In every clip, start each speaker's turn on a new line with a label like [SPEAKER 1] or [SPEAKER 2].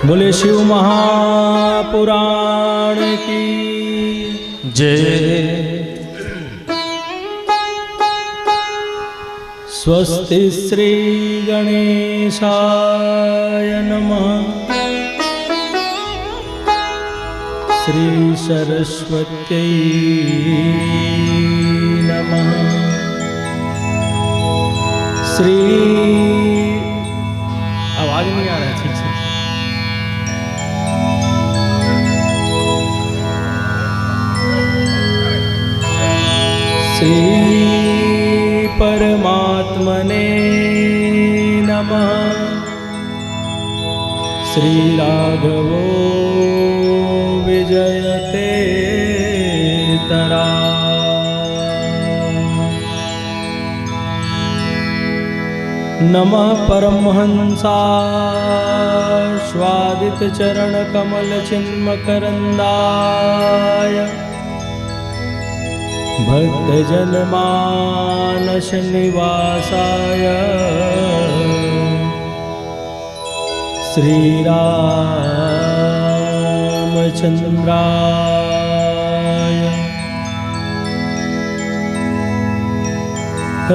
[SPEAKER 1] बोले शिव महापुराण की जय। स्वस्ति श्री गणेशाय नमः। श्री सरस्वत्यै नमः। श्री आवाज नहीं आ रहा है ठीक से। श्री परमात्मने नमः। श्री राघवो विजयते तरा। नमः परमहंसास्वादित चरण कमल चिन्मकरंदाय भक्तजन मानस निवासाय श्री रामचंद्राय।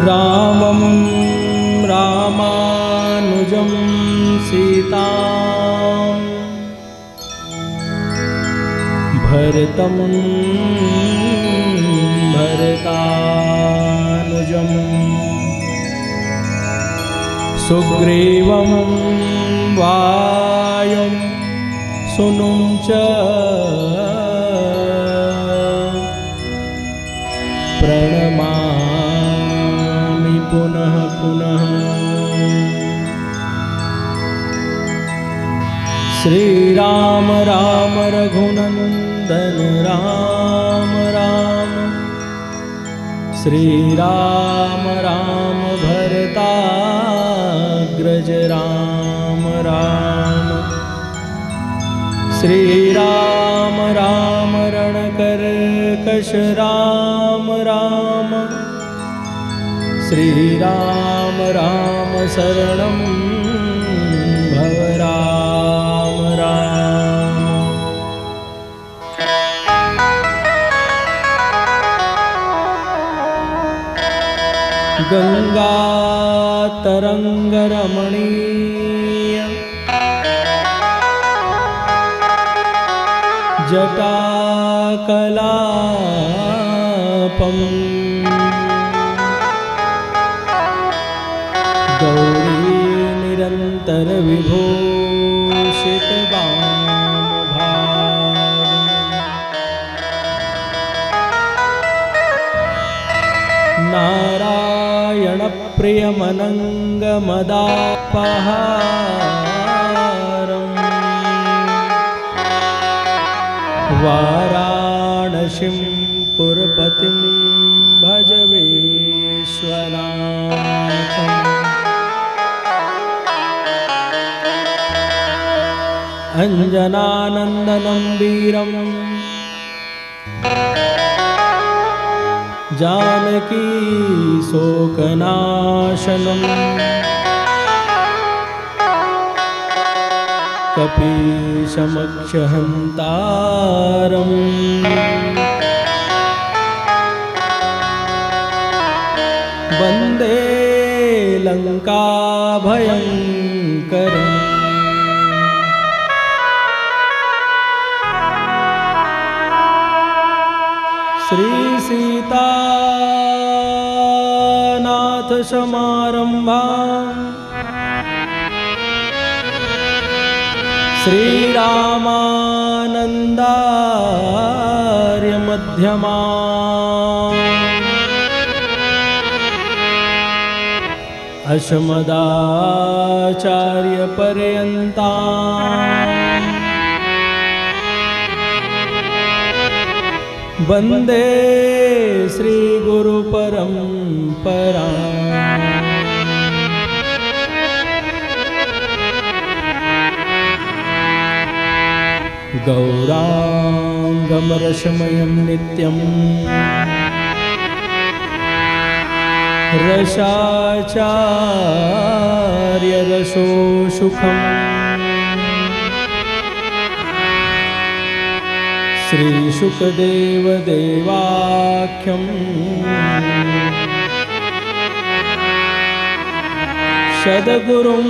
[SPEAKER 1] रामं रामानुजं सीतां भरतं भरतानुजं सुग्रीवं वायुं सुनुं च प्रणमामि पुनः पुनः। श्री राम राम रघुनंदन राम राम। श्री राम राम भरताग्रज राम राम। श्री राम राम रणकर्कश राम राम। श्री राम राम शरणं भव राम राम। गंगा तरंग रमणीय जटाकलापं गौरी निरंतर विभूषित वामभागं। नारायण प्रियमनंगमदापहारम् वाराणसीं पुरपतिं भज विश्वनाथम्। अंजनानंदनं वीरं जानकी शोकनाशनं कपीशमक्षहन्तारम् वन्दे लङ्काभयङ्करम्। श्री सीतानाथ समारंभां श्री रामानंदार्य मध्यमाम् अस्मदाचार्य पर्यन्ताम् वंदे श्री गुरु परंपरा। गौरांगम रसमयं नित्यं रसाचार्य रसो सुखम् श्रीशुकदेव देवाख्यम् सद्गुरुं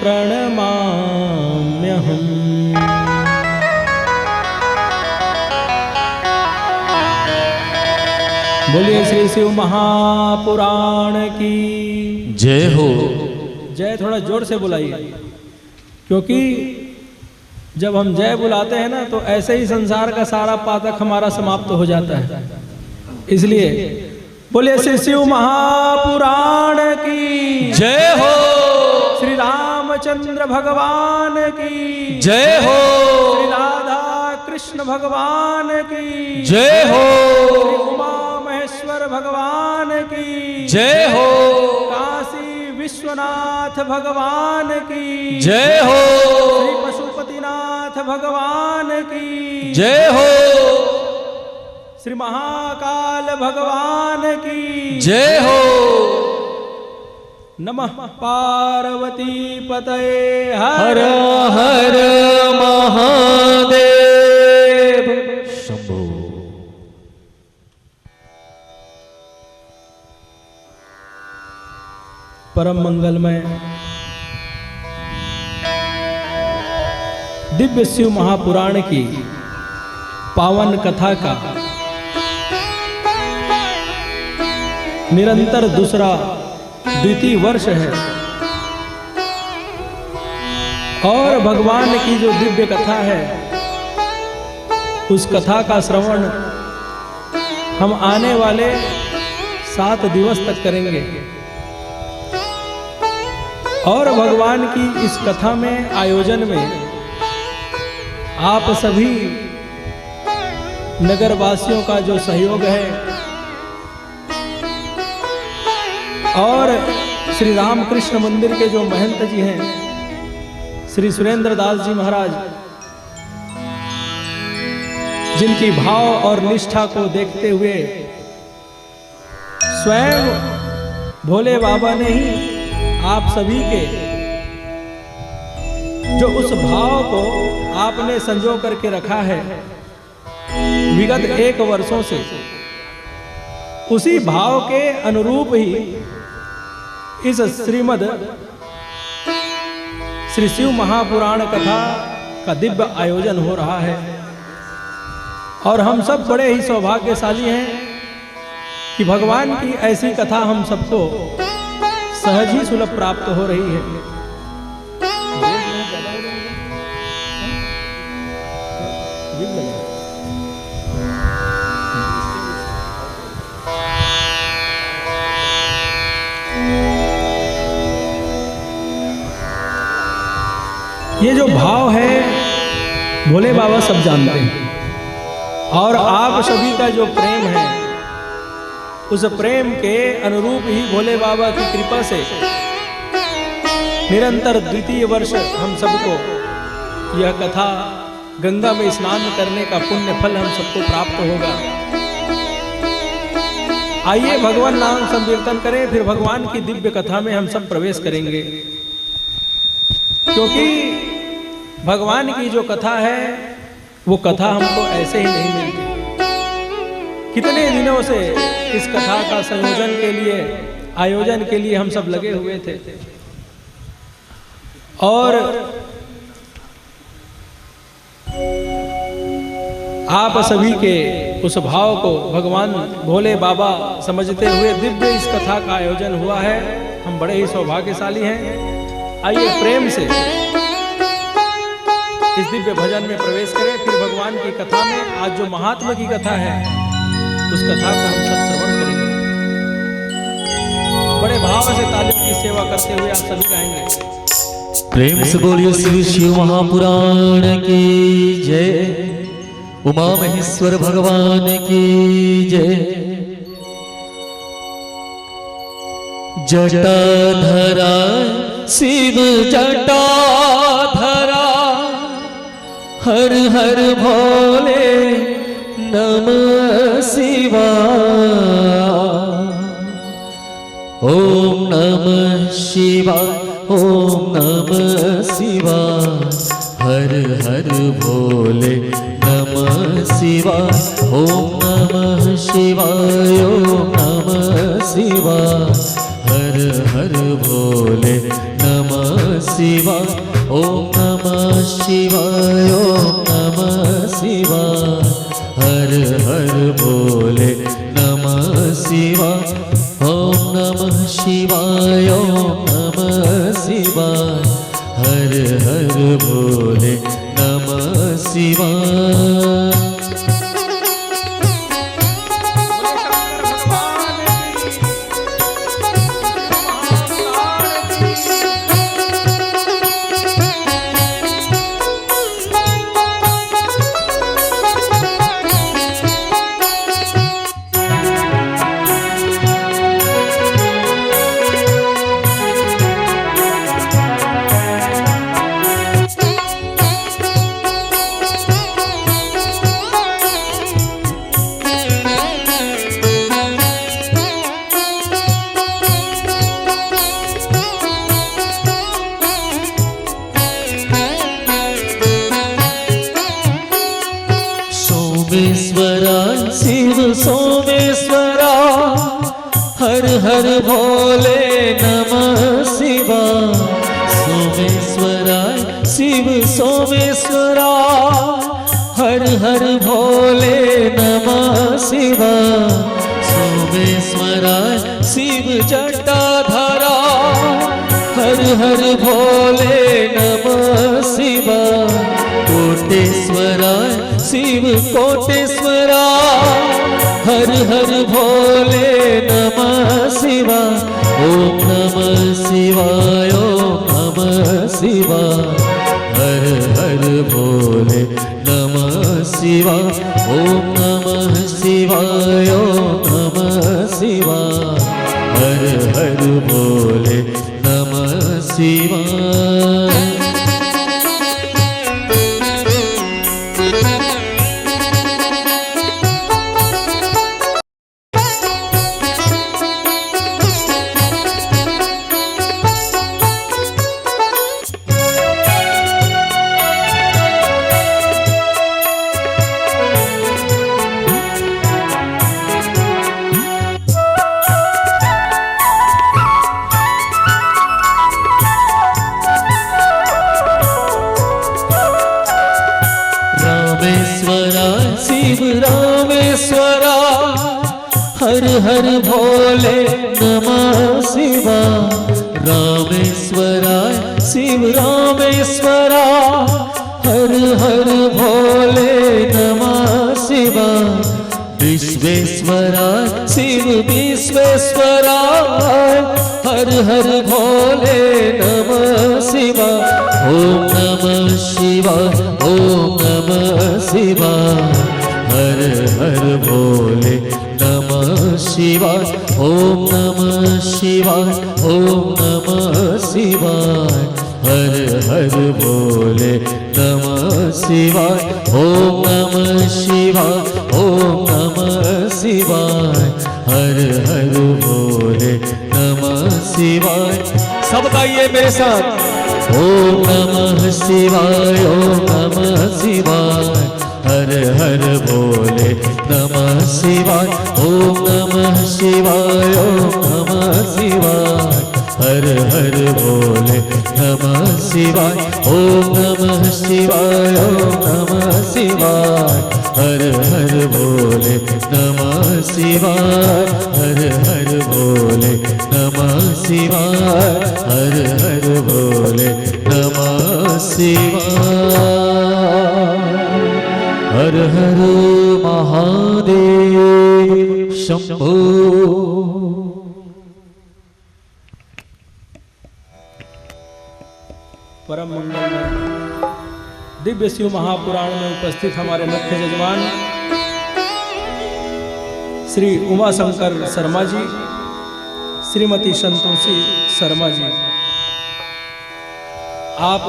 [SPEAKER 1] प्रणमाम्यहम्। बोलिए श्री शिव महापुराण की
[SPEAKER 2] जय हो।
[SPEAKER 1] जय थोड़ा जोर से बुलाइए, क्योंकि जब हम जय बुलाते हैं ना तो ऐसे ही संसार का सारा पातक हमारा समाप्त हो जाता है। इसलिए बोलिए श्री शिव महापुराण की
[SPEAKER 2] जय हो।
[SPEAKER 1] श्री रामचंद्र भगवान की
[SPEAKER 2] जय हो।
[SPEAKER 1] श्री राधा कृष्ण भगवान की
[SPEAKER 2] जय हो।
[SPEAKER 1] श्री उमा महेश्वर भगवान की
[SPEAKER 2] जय हो।
[SPEAKER 1] काशी विश्वनाथ भगवान की
[SPEAKER 2] जय हो।
[SPEAKER 1] श्री पशुपतिनाथ भगवान की
[SPEAKER 2] जय हो।
[SPEAKER 1] श्री महाकाल भगवान की
[SPEAKER 2] जय हो।
[SPEAKER 1] नमः पार्वती पतये
[SPEAKER 2] हर हर महादेव शंभो।
[SPEAKER 1] परम मंगलमय दिव्य शिव महापुराण की पावन कथा का निरंतर द्वितीय वर्ष है और भगवान की जो दिव्य कथा है उस कथा का श्रवण हम आने वाले 7 दिवस तक करेंगे। और भगवान की इस कथा में आयोजन में आप सभी नगरवासियों का जो सहयोग है और श्री रामकृष्ण मंदिर के जो महंत जी हैं श्री सुरेंद्र दास जी महाराज, जिनकी भाव और निष्ठा को देखते हुए स्वयं भोले बाबा ने ही आप सभी के जो उस भाव को आपने संजो करके रखा है विगत 1 वर्षों से, उसी भाव के अनुरूप ही इस श्रीमद् श्री शिव महापुराण कथा का दिव्य आयोजन हो रहा है। और हम सब बड़े ही सौभाग्यशाली हैं कि भगवान की ऐसी कथा हम सबको सहज ही सुलभ प्राप्त हो रही है। ये जो भाव है भोले बाबा सब जानते हैं, और आप सभी का जो प्रेम है उस प्रेम के अनुरूप ही भोले बाबा की कृपा से निरंतर द्वितीय वर्ष हम सबको यह कथा गंगा में स्नान करने का पुण्य फल हम सबको प्राप्त होगा। आइए भगवान नाम संकीर्तन करें, फिर भगवान की दिव्य कथा में हम सब प्रवेश करेंगे। क्योंकि भगवान की जो कथा है वो कथा हमको ऐसे ही नहीं मिलती। कितने दिनों से इस कथा का संयोजन के लिए, आयोजन के लिए हम सब लगे हुए थे, और आप सभी के उस भाव को भगवान भोले बाबा समझते हुए दिव्य इस कथा का आयोजन हुआ है। हम बड़े ही सौभाग्यशाली हैं। आइए प्रेम से इस दिव्य भजन में प्रवेश करें, फिर भगवान की कथा में आज जो महात्मा की कथा है उस कथा को हम सब श्रवण करेंगे। बड़े भाव से तालियों की सेवा करते हुए आप सभी गाएंगे।
[SPEAKER 2] प्रेम से बोलिए श्री शिव महापुराण की जय। उमा महेश्वर भगवान की जय। जटाधरा शिव जटाधरा हर हर भोले नमः शिवाय। ओम नमः शिवाय। ओम नमः शिवाय। हर हर भोले नमः शिवाय ओम नमः शिवाय ओम नमः शिवाय हर हर भोले नमः शिवाय ओम नमः शिवाय ओम नमः शिवाय हर हर भोले नमः शिवाय ओम नमः शिवाय ओम नमः शिवाय हर हर भोले नमः शिवाय। सोमेश्वरा शिव सोमेश्वरा हर हर भोले नमः शिवाय सोमेश्वरा शिव सोमेश्वरा हर हर भोले नमः शिवाय सोमेश्वरा शिव जटाधरा हर हर भोले नमः शिवाय कोटेश्वरा शिव कोटेश्वरा हर हर भोले नमः शिवाय ओम नमः शिवाय ओम नमः शिवाय हर हर भोले नमः शिवाय ओम नमः शिवाय ओम नमः शिवाय हर हर भोले नमः शिवाय। रामेश्वरा शिव रामेश्वरा हर हर भोले नमः शिवाय रामेश्वरा शिव रामेश्वरा हर हर भोले नमः शिवाय विश्वेश्वरा शिव विश्वेश्वरा हर हर भोले नमः शिवाय ओम नमः शिवाय ओम नमः शिवाय हर हर भोले नमः शिवाय ओम नमः शिवाय ओम नमः शिवाय हर हर भोले नमः शिवाय ओम नमः शिवाय ओम नमः शिवाय हर हर भोले नमः शिवाय। सब गाइए मेरे साथ ओम नमः शिवाय ओम नमः शिवाय हर हर भोले नमः शिवाय ओम नमः शिवाय ओम नमः शिवाय हर हर भोले नमः शिवाय ओम नमः शिवाय ओम नमः शिवाय हर हर भोले नमः शिवाय हर हर भोले नमः शिवाय हर हर भोले नमः शिवाय। हर हर महादेव शंभो।
[SPEAKER 1] परम मंगल दिव्य शिव महापुराण में उपस्थित हमारे मुख्य जजमान श्री उमा शंकर शर्मा जी, श्रीमती संतोषी शर्मा जी, आप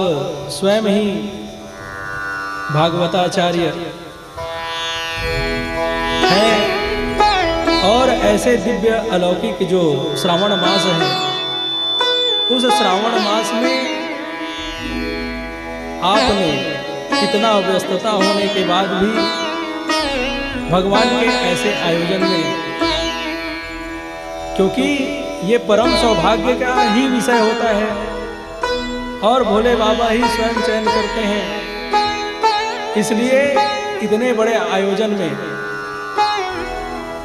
[SPEAKER 1] स्वयं ही भागवताचार्य हैं और ऐसे दिव्य अलौकिक जो श्रावण मास है, उस श्रावण मास में आपने कितना व्यस्तता होने के बाद भी भगवान के ऐसे आयोजन में, क्योंकि ये परम सौभाग्य का ही विषय होता है और भोले बाबा ही स्वयं चयन करते हैं। इसलिए इतने बड़े आयोजन में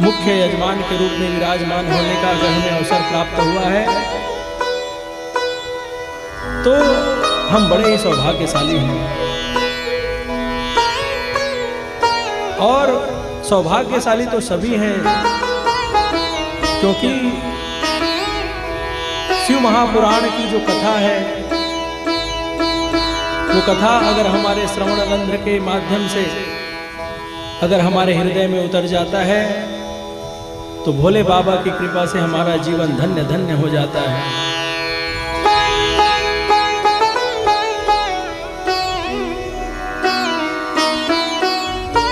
[SPEAKER 1] मुख्य यजमान के रूप में विराजमान होने का अगर हमें अवसर प्राप्त हुआ है तो हम बड़े ही सौभाग्यशाली हैं। और सौभाग्यशाली तो सभी हैं, क्योंकि शिव महापुराण की जो कथा है वो कथा अगर हमारे श्रवण रंध्र के माध्यम से अगर हमारे हृदय में उतर जाता है तो भोले बाबा की कृपा से हमारा जीवन धन्य धन्य हो जाता है।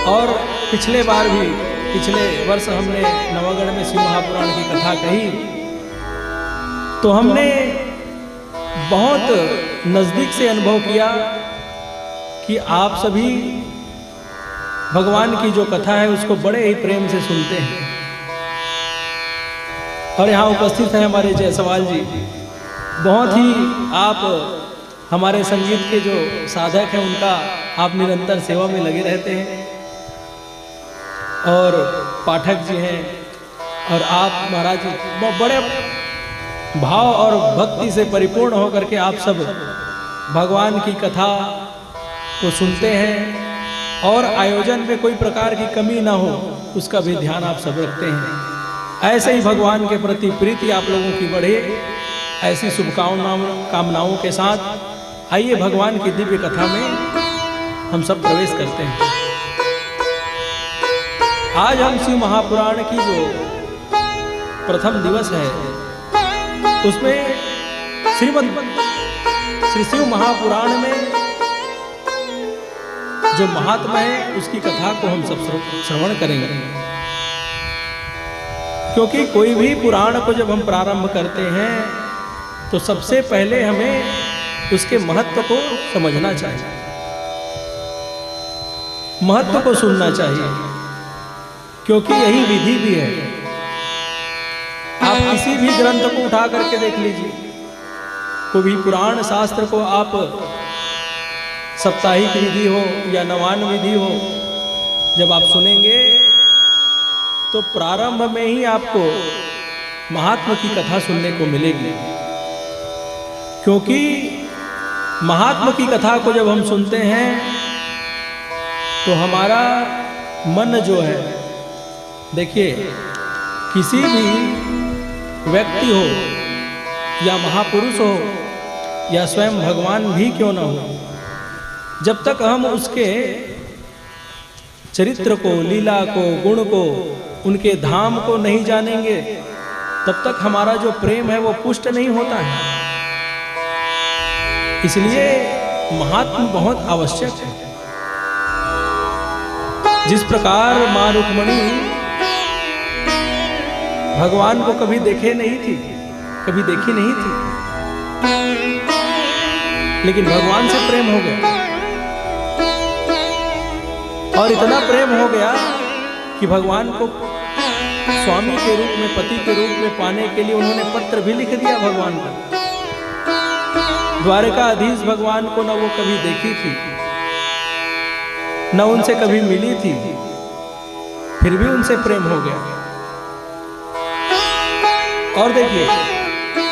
[SPEAKER 1] और पिछले वर्ष हमने नवागढ़ में शिव महापुराण की कथा कही तो हमने बहुत नजदीक से अनुभव किया कि आप सभी भगवान की जो कथा है उसको बड़े ही प्रेम से सुनते हैं। और यहाँ उपस्थित हैं हमारे जयसवाल जी, बहुत ही आप हमारे संगीत के जो साधक हैं उनका आप निरंतर सेवा में लगे रहते हैं। और पाठक जी हैं और आप महाराज जी बड़े भाव और भक्ति से परिपूर्ण होकर के आप सब भगवान की कथा को सुनते हैं और आयोजन में कोई प्रकार की कमी ना हो उसका भी ध्यान आप सब रखते हैं। ऐसे ही भगवान के प्रति प्रीति आप लोगों की बढ़े, ऐसी शुभकामनाओं के साथ आइए भगवान की दिव्य कथा में हम सब प्रवेश करते हैं। आज हम शिव महापुराण की जो प्रथम दिवस है उसमें श्री शिव महापुराण में जो महात्मा है उसकी कथा को हम सब श्रवण करेंगे। क्योंकि कोई भी पुराण को जब हम प्रारंभ करते हैं तो सबसे पहले हमें उसके महत्व को समझना चाहिए, महत्व को सुनना चाहिए, क्योंकि यही विधि भी है। आप किसी भी ग्रंथ को उठा करके देख लीजिए, कोई भी पुराण शास्त्र को आप साप्ताहिक विधि हो या नवान विधि हो जब आप सुनेंगे तो प्रारंभ में ही आपको महात्मा की कथा सुनने को मिलेगी। क्योंकि महात्मा की कथा को जब हम सुनते हैं तो हमारा मन जो है, देखिए किसी भी व्यक्ति हो या महापुरुष हो या स्वयं भगवान भी क्यों ना हो, जब तक हम उसके चरित्र को, लीला को, गुण को, उनके धाम को नहीं जानेंगे तब तक हमारा जो प्रेम है वो पुष्ट नहीं होता है। इसलिए महात्मा बहुत आवश्यक है। जिस प्रकार मां रुक्मणी भगवान को कभी देखी नहीं थी, लेकिन भगवान से प्रेम हो गया और इतना प्रेम हो गया कि भगवान को स्वामी के रूप में, पति के रूप में पाने के लिए उन्होंने पत्र भी लिख दिया भगवान को। द्वारकाधीश भगवान को न वो कभी देखी थी न उनसे कभी मिली थी, फिर भी उनसे प्रेम हो गया। और देखिए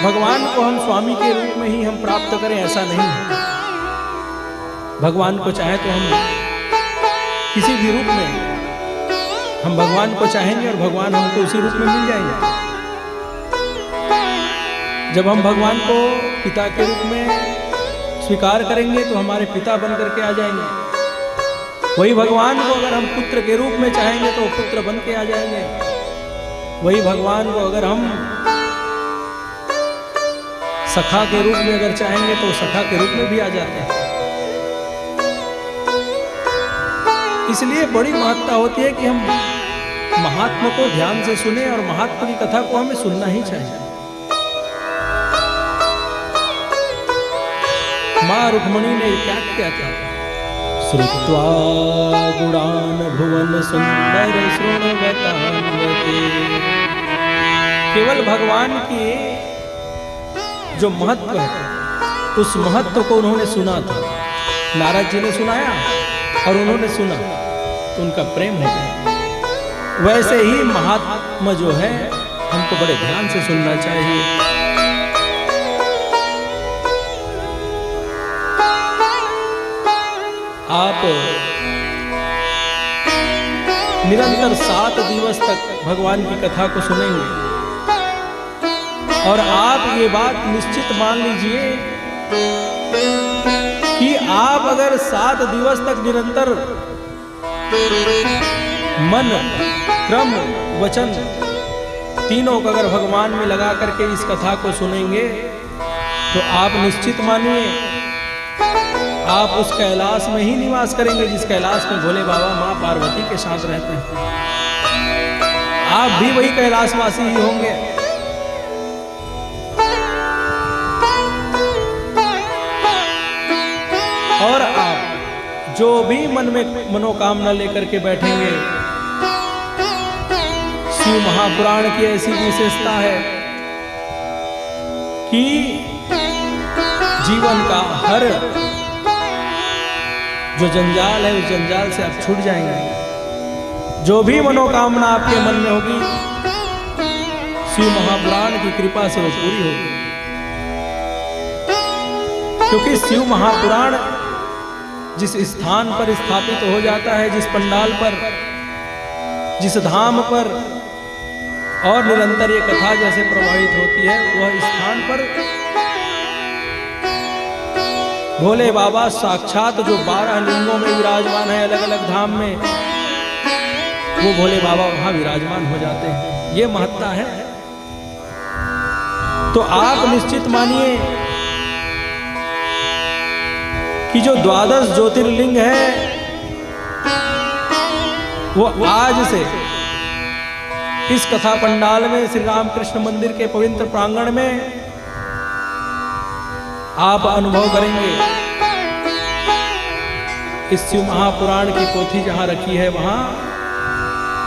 [SPEAKER 1] भगवान को हम स्वामी के रूप में ही हम प्राप्त करें ऐसा नहीं है। भगवान को चाहे तो हम किसी भी रूप में हम भगवान को चाहेंगे और भगवान हमको उसी रूप में मिल जाएंगे। जब हम भगवान को पिता के रूप में स्वीकार करेंगे तो हमारे पिता बन करके आ जाएंगे। वही भगवान को अगर हम पुत्र के रूप में चाहेंगे तो पुत्र बन के आ जाएंगे। वही भगवान को अगर हम सखा के रूप में अगर चाहेंगे तो सखा के रूप में भी आ जाते हैं। इसलिए बड़ी महत्ता होती है कि हम महात्मा को ध्यान से सुने और महात्मा की कथा को हमें सुनना ही चाहिए। मां रुक्मणी ने क्या किया था? श्रुत्वा गुणान् भुवन सुंदर शृण्वतान्वते। केवल भगवान की जो महत्व है उस महत्व को उन्होंने सुना था। नारद जी ने सुनाया और उन्होंने सुना तो उनका प्रेम हो गया। वैसे ही महात्मा जो है हमको बड़े ध्यान से सुनना चाहिए। आप निरंतर 7 दिवस तक भगवान की कथा को सुनेंगे और आप ये बात निश्चित मान लीजिए कि आप अगर 7 दिवस तक निरंतर मन, क्रम, वचन तीनों को अगर भगवान में लगा करके इस कथा को सुनेंगे तो आप निश्चित मानिए आप उस कैलाश में ही निवास करेंगे जिस कैलाश में भोले बाबा माँ पार्वती के साथ रहते हैं। आप भी वही कैलाशवासी ही होंगे। और आप जो भी मन में मनोकामना लेकर के बैठेंगे, शिव महापुराण की ऐसी विशेषता है कि जीवन का हर जो जंजाल है उस जंजाल से आप छूट जाएंगे। जो भी मनोकामना आपके मन में होगी शिव महापुराण की कृपा से वो पूरी होगी। क्योंकि शिव महापुराण जिस स्थान पर स्थापित हो जाता है, जिस पंडाल पर, जिस धाम पर और निरंतर ये कथा जैसे प्रभावित होती है, वह स्थान पर भोले बाबा साक्षात जो 12 लिंगों में विराजमान है अलग अलग धाम में, वो भोले बाबा वहां विराजमान हो जाते हैं। ये महत्ता है। तो आप निश्चित मानिए कि जो 12 ज्योतिर्लिंग है वो आज से इस कथा पंडाल में श्री रामकृष्ण मंदिर के पवित्र प्रांगण में आप अनुभव करेंगे। इस शिव महापुराण की पोथी जहां रखी है वहां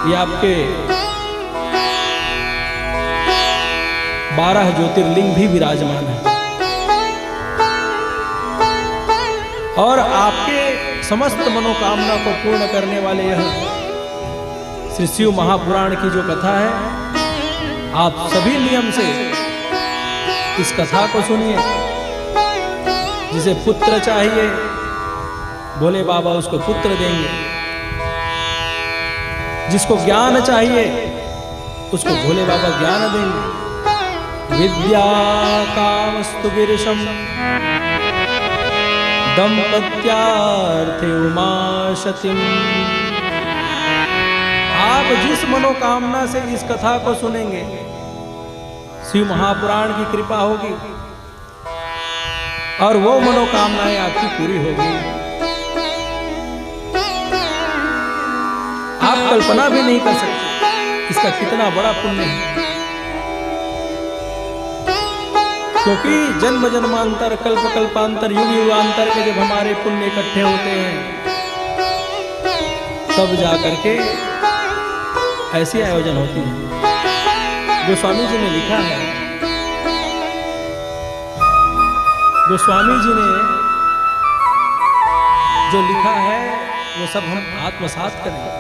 [SPEAKER 1] ये आपके 12 ज्योतिर्लिंग भी विराजमान है और आपके समस्त मनोकामना को पूर्ण करने वाले यह श्री शिव महापुराण की जो कथा है, आप सभी नियम से इस कथा को सुनिए। जिसे पुत्र चाहिए भोले बाबा उसको पुत्र देंगे, जिसको ज्ञान चाहिए उसको भोले बाबा ज्ञान देंगे। विद्या कामस्तु गिरिशम दंपत्यार्थे उमाशतिम। आप जिस मनोकामना से इस कथा को सुनेंगे शिव महापुराण की कृपा होगी और वो मनोकामनाएं आपकी पूरी होगी। आप कल्पना भी नहीं कर सकते इसका कितना बड़ा पुण्य है। क्योंकि जन्म जन्मांतर, कल्प कल्पांतर, युग युगांतर के जब हमारे पुण्य इकट्ठे होते हैं तब जाकर के ऐसी आयोजन होती है। गोस्वामी जी ने लिखा है, गोस्वामी जी ने जो लिखा है वो सब हम आत्मसात करें।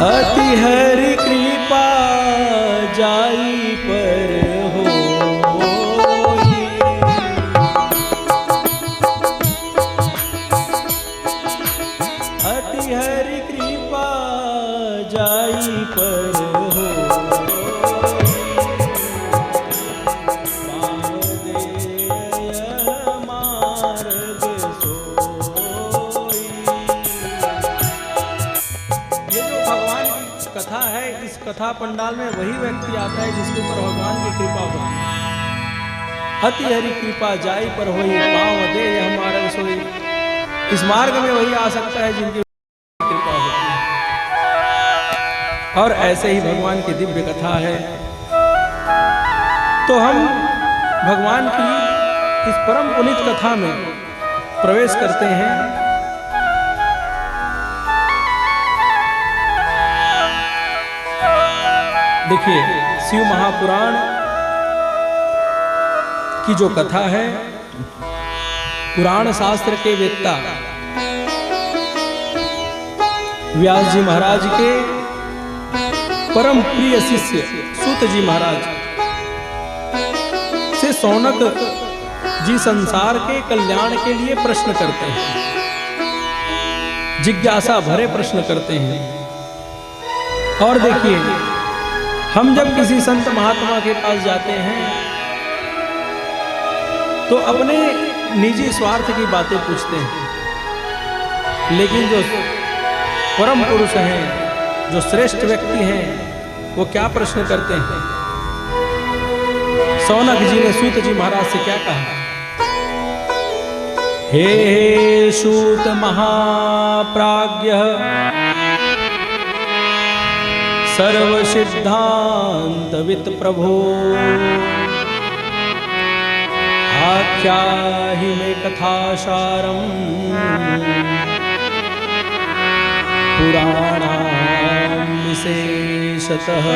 [SPEAKER 1] अति हरि कृपा जाई पर हो, अति हरि कृपा जाई पर हो, कथा है। इस कथा पंडाल में वही व्यक्ति आता है जिसके ऊपर भगवान की कृपा होती है। अति हरि कृपा जाई पर होई, पाँव दे हमारा सोई। इस मार्ग में वही आ सकता है जिनकी कृपा होती है। और ऐसे ही भगवान की दिव्य कथा है। तो हम भगवान की इस परम पुनीत कथा में प्रवेश करते हैं। देखिए, शिव महापुराण की जो कथा है, पुराण शास्त्र के वेत्ता व्यास जी महाराज के परम प्रिय शिष्य सूत जी महाराज से शौनक जी संसार के कल्याण के लिए प्रश्न करते हैं, जिज्ञासा भरे प्रश्न करते हैं। और देखिए, हम जब किसी संत महात्मा के पास जाते हैं तो अपने निजी स्वार्थ की बातें पूछते हैं, लेकिन जो परम पुरुष हैं, जो श्रेष्ठ व्यक्ति हैं, वो क्या प्रश्न करते हैं। शौनक जी ने सूत जी महाराज से क्या कहा, हे सूत महाप्राज्ञ सर्व सिद्धांत वित प्रभो, आख्याहि मे कथासारम पुराणां विशेषतः,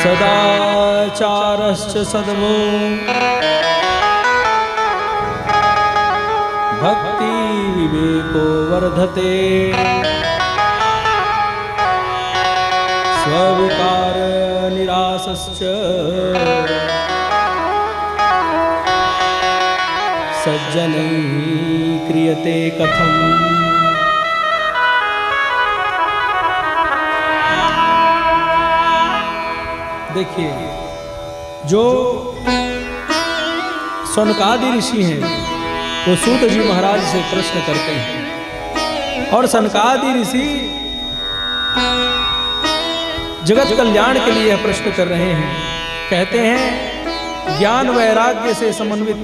[SPEAKER 1] सदाचारश्च सद्मो भक्ति विवेको वर्धते, स्विकार निरासश्च सज्जनैः क्रियते कथम्। देखिए, जो सनकादि ऋषि हैं वो सूत जी महाराज से प्रश्न करते हैं, और सनकादि ऋषि जगत कल्याण के लिए प्रश्न कर रहे हैं। कहते हैं, ज्ञान वैराग्य से समन्वित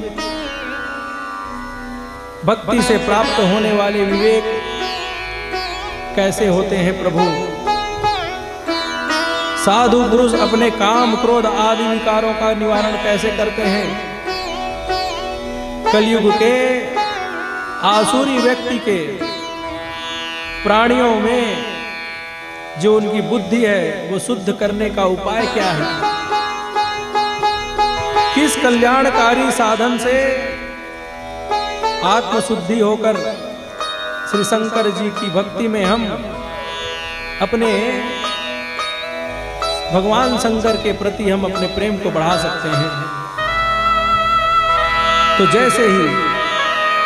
[SPEAKER 1] भक्ति से प्राप्त होने वाले विवेक कैसे होते हैं प्रभु। साधु पुरुष अपने काम क्रोध आदि विकारों का निवारण कैसे करते हैं। कलयुग के आसुरी व्यक्ति के प्राणियों में जो उनकी बुद्धि है वो शुद्ध करने का उपाय क्या है, किस कल्याणकारी साधन से आत्मशुद्धि होकर श्री शंकर जी की भक्ति में हम अपने भगवान शंकर के प्रति हम अपने प्रेम को बढ़ा सकते हैं। तो जैसे ही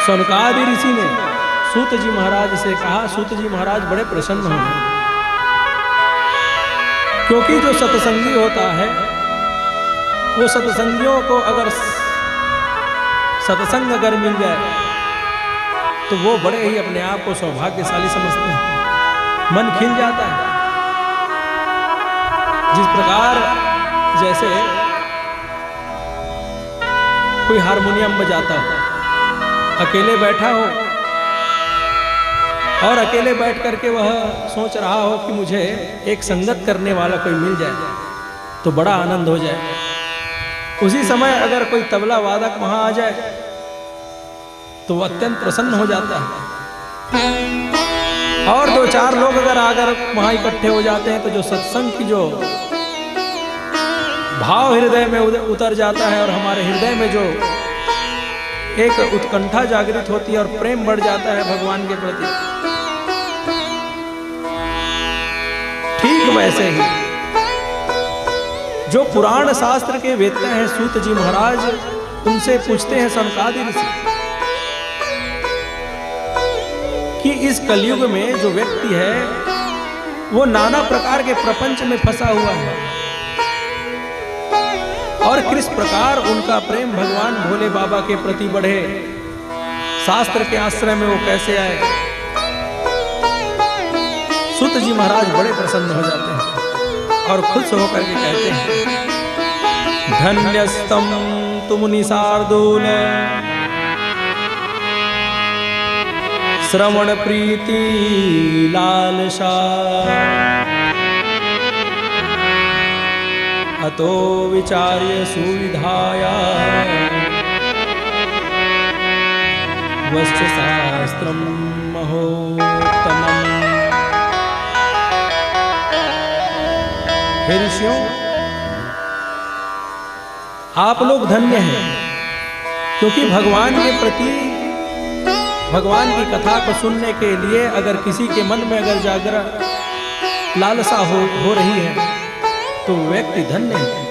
[SPEAKER 1] सनकादि ऋषि ने सूत जी महाराज से कहा, सूत जी महाराज बड़े प्रसन्न हो गए, क्योंकि जो सत्संगी होता है वो सत्संगियों को अगर सत्संग अगर मिल जाए तो वो बड़े ही अपने आप को सौभाग्यशाली समझते हैं, मन खिल जाता है। जिस प्रकार जैसे कोई हारमोनियम बजाता हो, अकेले बैठा हो और अकेले बैठ करके वह सोच रहा हो कि मुझे एक संगत करने वाला कोई मिल जाए तो बड़ा आनंद हो जाए। उसी समय अगर कोई तबला वादक वहां आ जाए तो वह अत्यंत प्रसन्न हो जाता है। और दो चार लोग अगर आकर वहां इकट्ठे हो जाते हैं तो जो सत्संग की जो भाव हृदय में उतर जाता है और हमारे हृदय में जो एक उत्कंठा जागृत होती है और प्रेम बढ़ जाता है भगवान के प्रति। ठीक वैसे ही जो पुराण शास्त्र के वेत्ता हैं सूत जी महाराज, उनसे पूछते हैं सनकादि ऋषि कि इस कलयुग में जो व्यक्ति है वो नाना प्रकार के प्रपंच में फंसा हुआ है और किस प्रकार उनका प्रेम भगवान भोले बाबा के प्रति बढ़े, शास्त्र के आश्रय में वो कैसे आए। सूत जी महाराज बड़े प्रसन्न हो जाते हैं और खुश होकर के कहते हैं, धन्यस्तम तुम निशार्दूल श्रवण प्रीति लालसा अतो विचार्य सुविधाया वश्च शास्त्रम महोत्तमम्। हे ऋषियों, आप लोग धन्य हैं, क्योंकि भगवान के प्रति, भगवान की कथा को सुनने के लिए अगर किसी के मन में अगर जागरण लालसा हो रही है तो व्यक्ति धन्य है,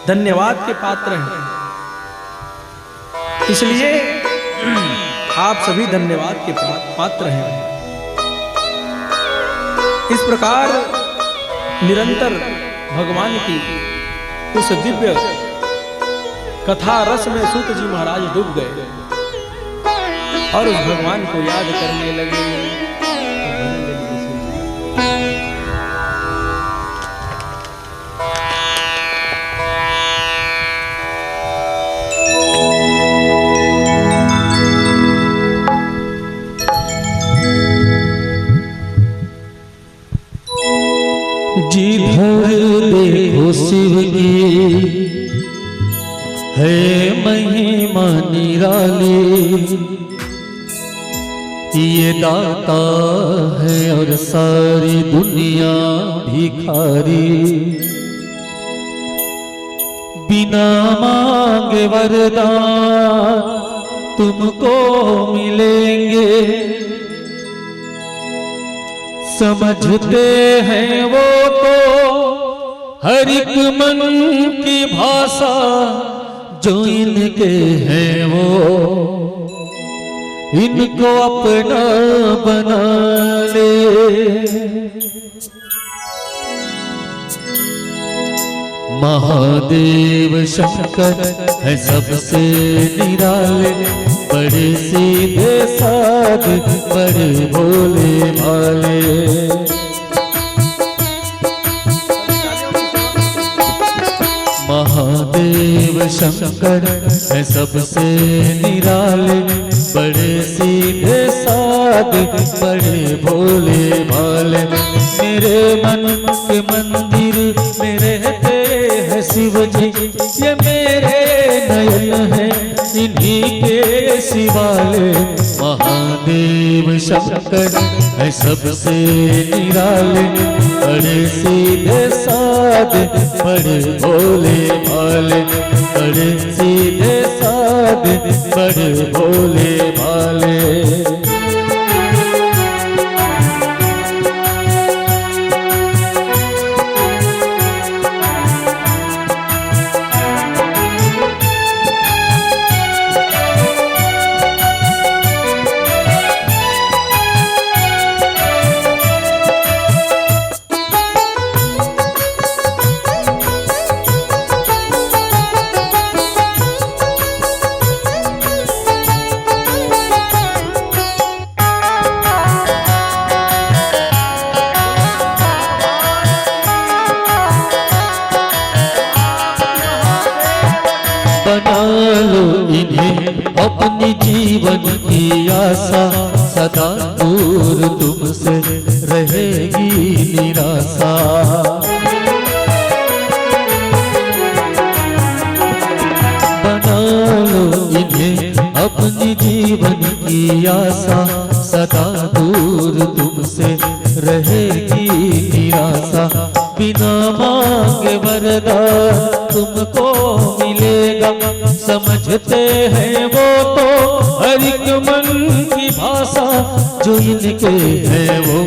[SPEAKER 1] धन्यवाद के पात्र हैं। इसलिए आप सभी धन्यवाद के पात्र हैं। इस प्रकार निरंतर भगवान की उस दिव्य कथा रस में सूत जी महाराज डूब गए और उस भगवान को याद करने लगे।
[SPEAKER 2] जिधर देखो शिव की है महिमा निराली, ये दाता है और सारी दुनिया भिखारी। बिना मांगे वरदान तुमको मिलेंगे, समझते हैं वो तो हर एक मन की भाषा, जो इनके हैं वो इनको अपना बना ले। महादेव शंकर है सबसे निराले, बड़े सीधे साधे बड़े भोले भाले। महादेव शंकर है सबसे निराले, बड़े सीधे साधे बड़े भोले भाले। मेरे मन के मंदिर में रहते हैं शिव जी, ये मेरे नयन है इन्हीं के शिवाले। महादेव शंकर है सबसे निराले, बड़े सीधे साधे बड़े भोले भाले। बड़े सीधे साधे बड़े भोले भाले। बना लो इन्हें अपनी जीवन की आशा, सदा दूर तुमसे रहेगी निराशा। बना लो इन्हें अपनी जीवन की आशा, सदा दूर तुमसे रहेगी निराशा। बिना मांगे वरदान तुमको मिलेगा, समझते हैं वो तो हर एक मन की भाषा, जो इनके हैं वो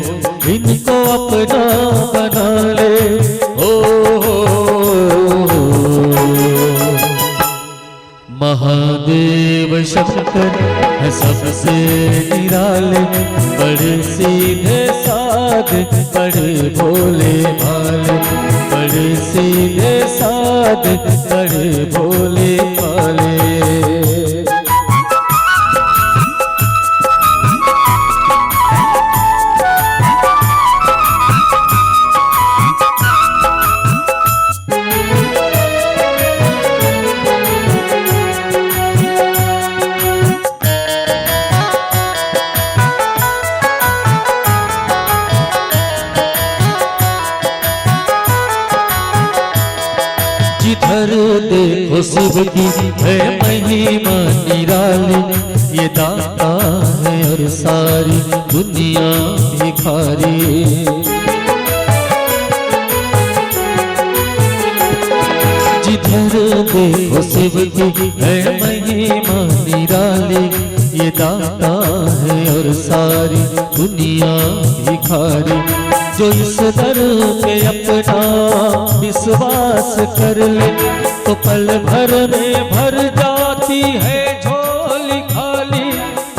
[SPEAKER 2] इनको अपना बना ले। महादेव शंकर है सबसे निराले, बड़े सीधे साधे बड़े भोले भाले। बड़े सीधे साधे बड़े भोले भाले। जिधर देखो शिव की है महिमा निराली, ये दाता है और सारी दुनिया भिखारी। जिधर देखो शिव की है महिमा निराली, ये दाता है और सारी दुनिया भिखारी। जो इस दर पे अपना विश्वास कर ले, तो पल भर में भर जाती है झोली खाली।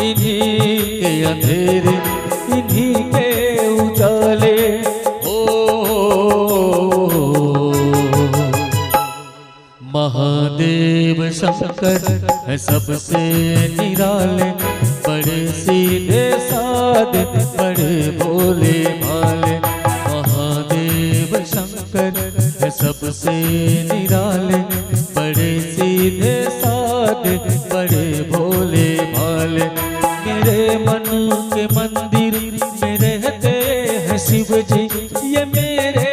[SPEAKER 2] इन्हीं के अंधेरे इन्हीं के उजाले, महादेव शंकर है सबसे निराले, बड़े सीधे साधे बड़े भोले भाले। महादेव शंकर है सबसे निराले, बड़े सीधे साधे बड़े भोले भाले। मेरे मन के मंदिर में रहते हैं शिव जी, ये मेरे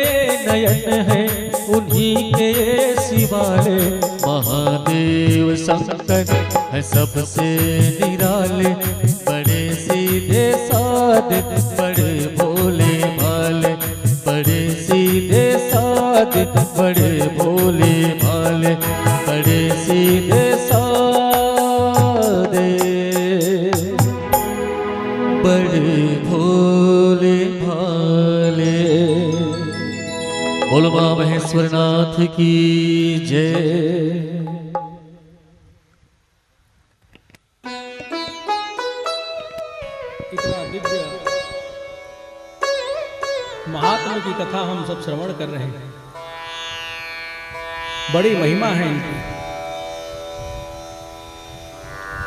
[SPEAKER 2] नयन है उन्हीं के शिवाले। महादेव शंकर है सबसे निराले, बड़े सीधे साधे बड़े भोले भाले। बड़े सीधे साधे बड़े भोले भाले, बड़े सीधे साधे बड़े भोले भाले। बोलो मां महेश्वरनाथ की जय।
[SPEAKER 1] इतना दिव्य महात्मा की कथा हम सब श्रवण कर रहे हैं, बड़ी महिमा है इनकी।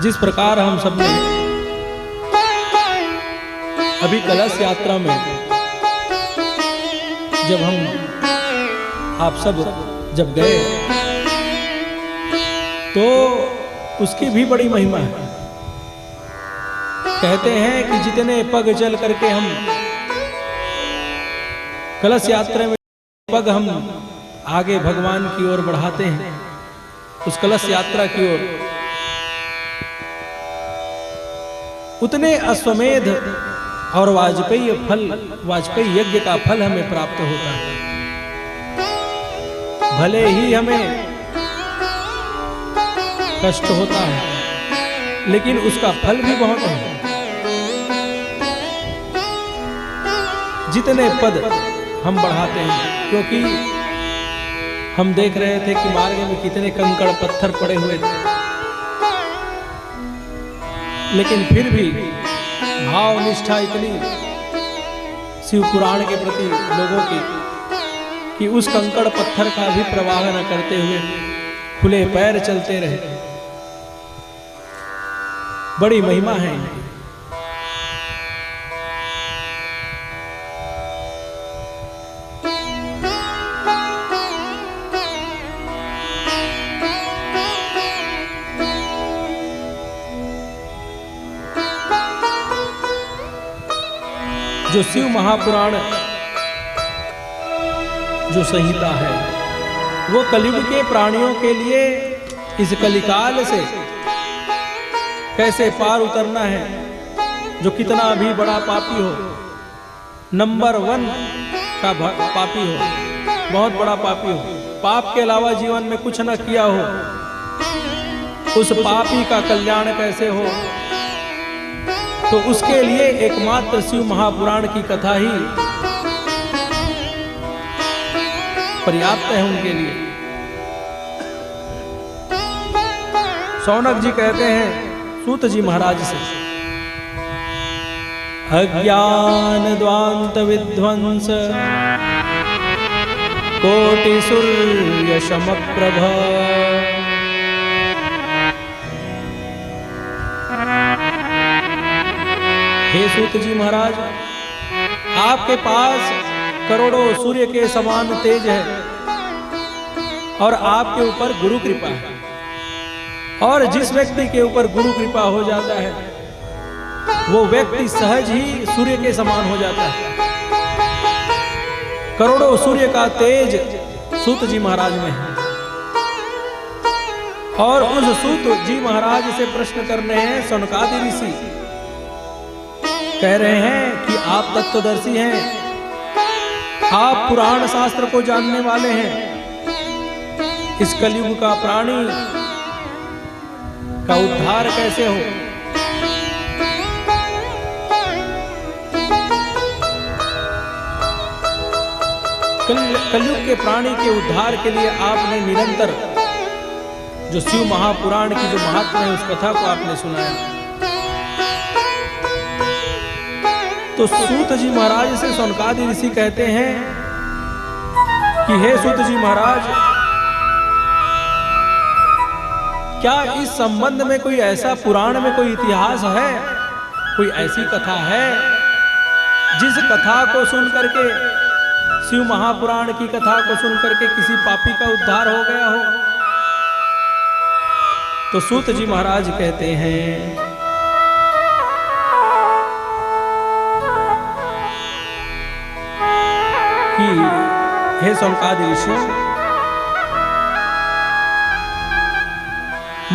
[SPEAKER 1] जिस प्रकार हम सब ने अभी कलश यात्रा में जब हम आप सब जब गए, तो उसकी भी बड़ी महिमा है। कहते हैं कि जितने पग चल करके हम कलश यात्रा में पग हम आगे भगवान की ओर बढ़ाते हैं, उस कलश यात्रा की ओर, उतने अश्वमेध और वाजपेयी यज्ञ का फल हमें प्राप्त होता है। भले ही हमें कष्ट होता है, लेकिन उसका फल भी बहुत है। जितने पद हम बढ़ाते हैं, क्योंकि हम देख रहे थे कि मार्ग में कितने कंकड़ पत्थर पड़े हुए थे, लेकिन फिर भी भाव निष्ठा इतनी शिव पुराण के प्रति लोगों की कि उस कंकड़ पत्थर का भी प्रवाह न करते हुए खुले पैर चलते रहे। बड़ी महिमा है इनकी। जो शिव महापुराण जो संहिता है, वो कलयुग के प्राणियों के लिए इस कलिकाल से कैसे पार उतरना है। जो कितना भी बड़ा पापी हो, नंबर 1 का पापी हो, बहुत बड़ा पापी हो, पाप के अलावा जीवन में कुछ न किया हो, उस पापी का कल्याण कैसे हो, तो उसके लिए एकमात्र शिव महापुराण की कथा ही पर्याप्त है उनके लिए। शौनक जी कहते हैं सूत जी महाराज से, अज्ञान द्वांत विध्वंस कोटि सूर्य समप्रभ, हे सूत जी महाराज, आपके पास करोड़ों सूर्य के समान तेज है और आपके ऊपर गुरु कृपा है, और जिस व्यक्ति के ऊपर गुरु कृपा हो जाता है वो व्यक्ति सहज ही सूर्य के समान हो जाता है। करोड़ों सूर्य का तेज सूत जी महाराज में है, और उस सूत जी महाराज से प्रश्न कर रहे हैं सनकादि ऋषि, कह रहे हैं कि आप तत्वदर्शी हैं, आप पुराण शास्त्र को जानने वाले हैं, इस कलयुग का प्राणी का उद्धार कैसे हो। कलयुग के प्राणी के उद्धार के लिए आपने निरंतर जो शिव महापुराण की जो महात्मा है उस कथा को आपने सुनाया। तो सूत जी महाराज से सनकादि ऋषि कहते हैं कि हे सूत जी महाराज, क्या इस संबंध में कोई ऐसा पुराण में कोई इतिहास है, कोई ऐसी कथा है जिस कथा को सुन करके, शिव महापुराण की कथा को सुन करके किसी पापी का उद्धार हो गया हो। तो सूत जी महाराज कहते हैं कि हे सनकादि ऋषि,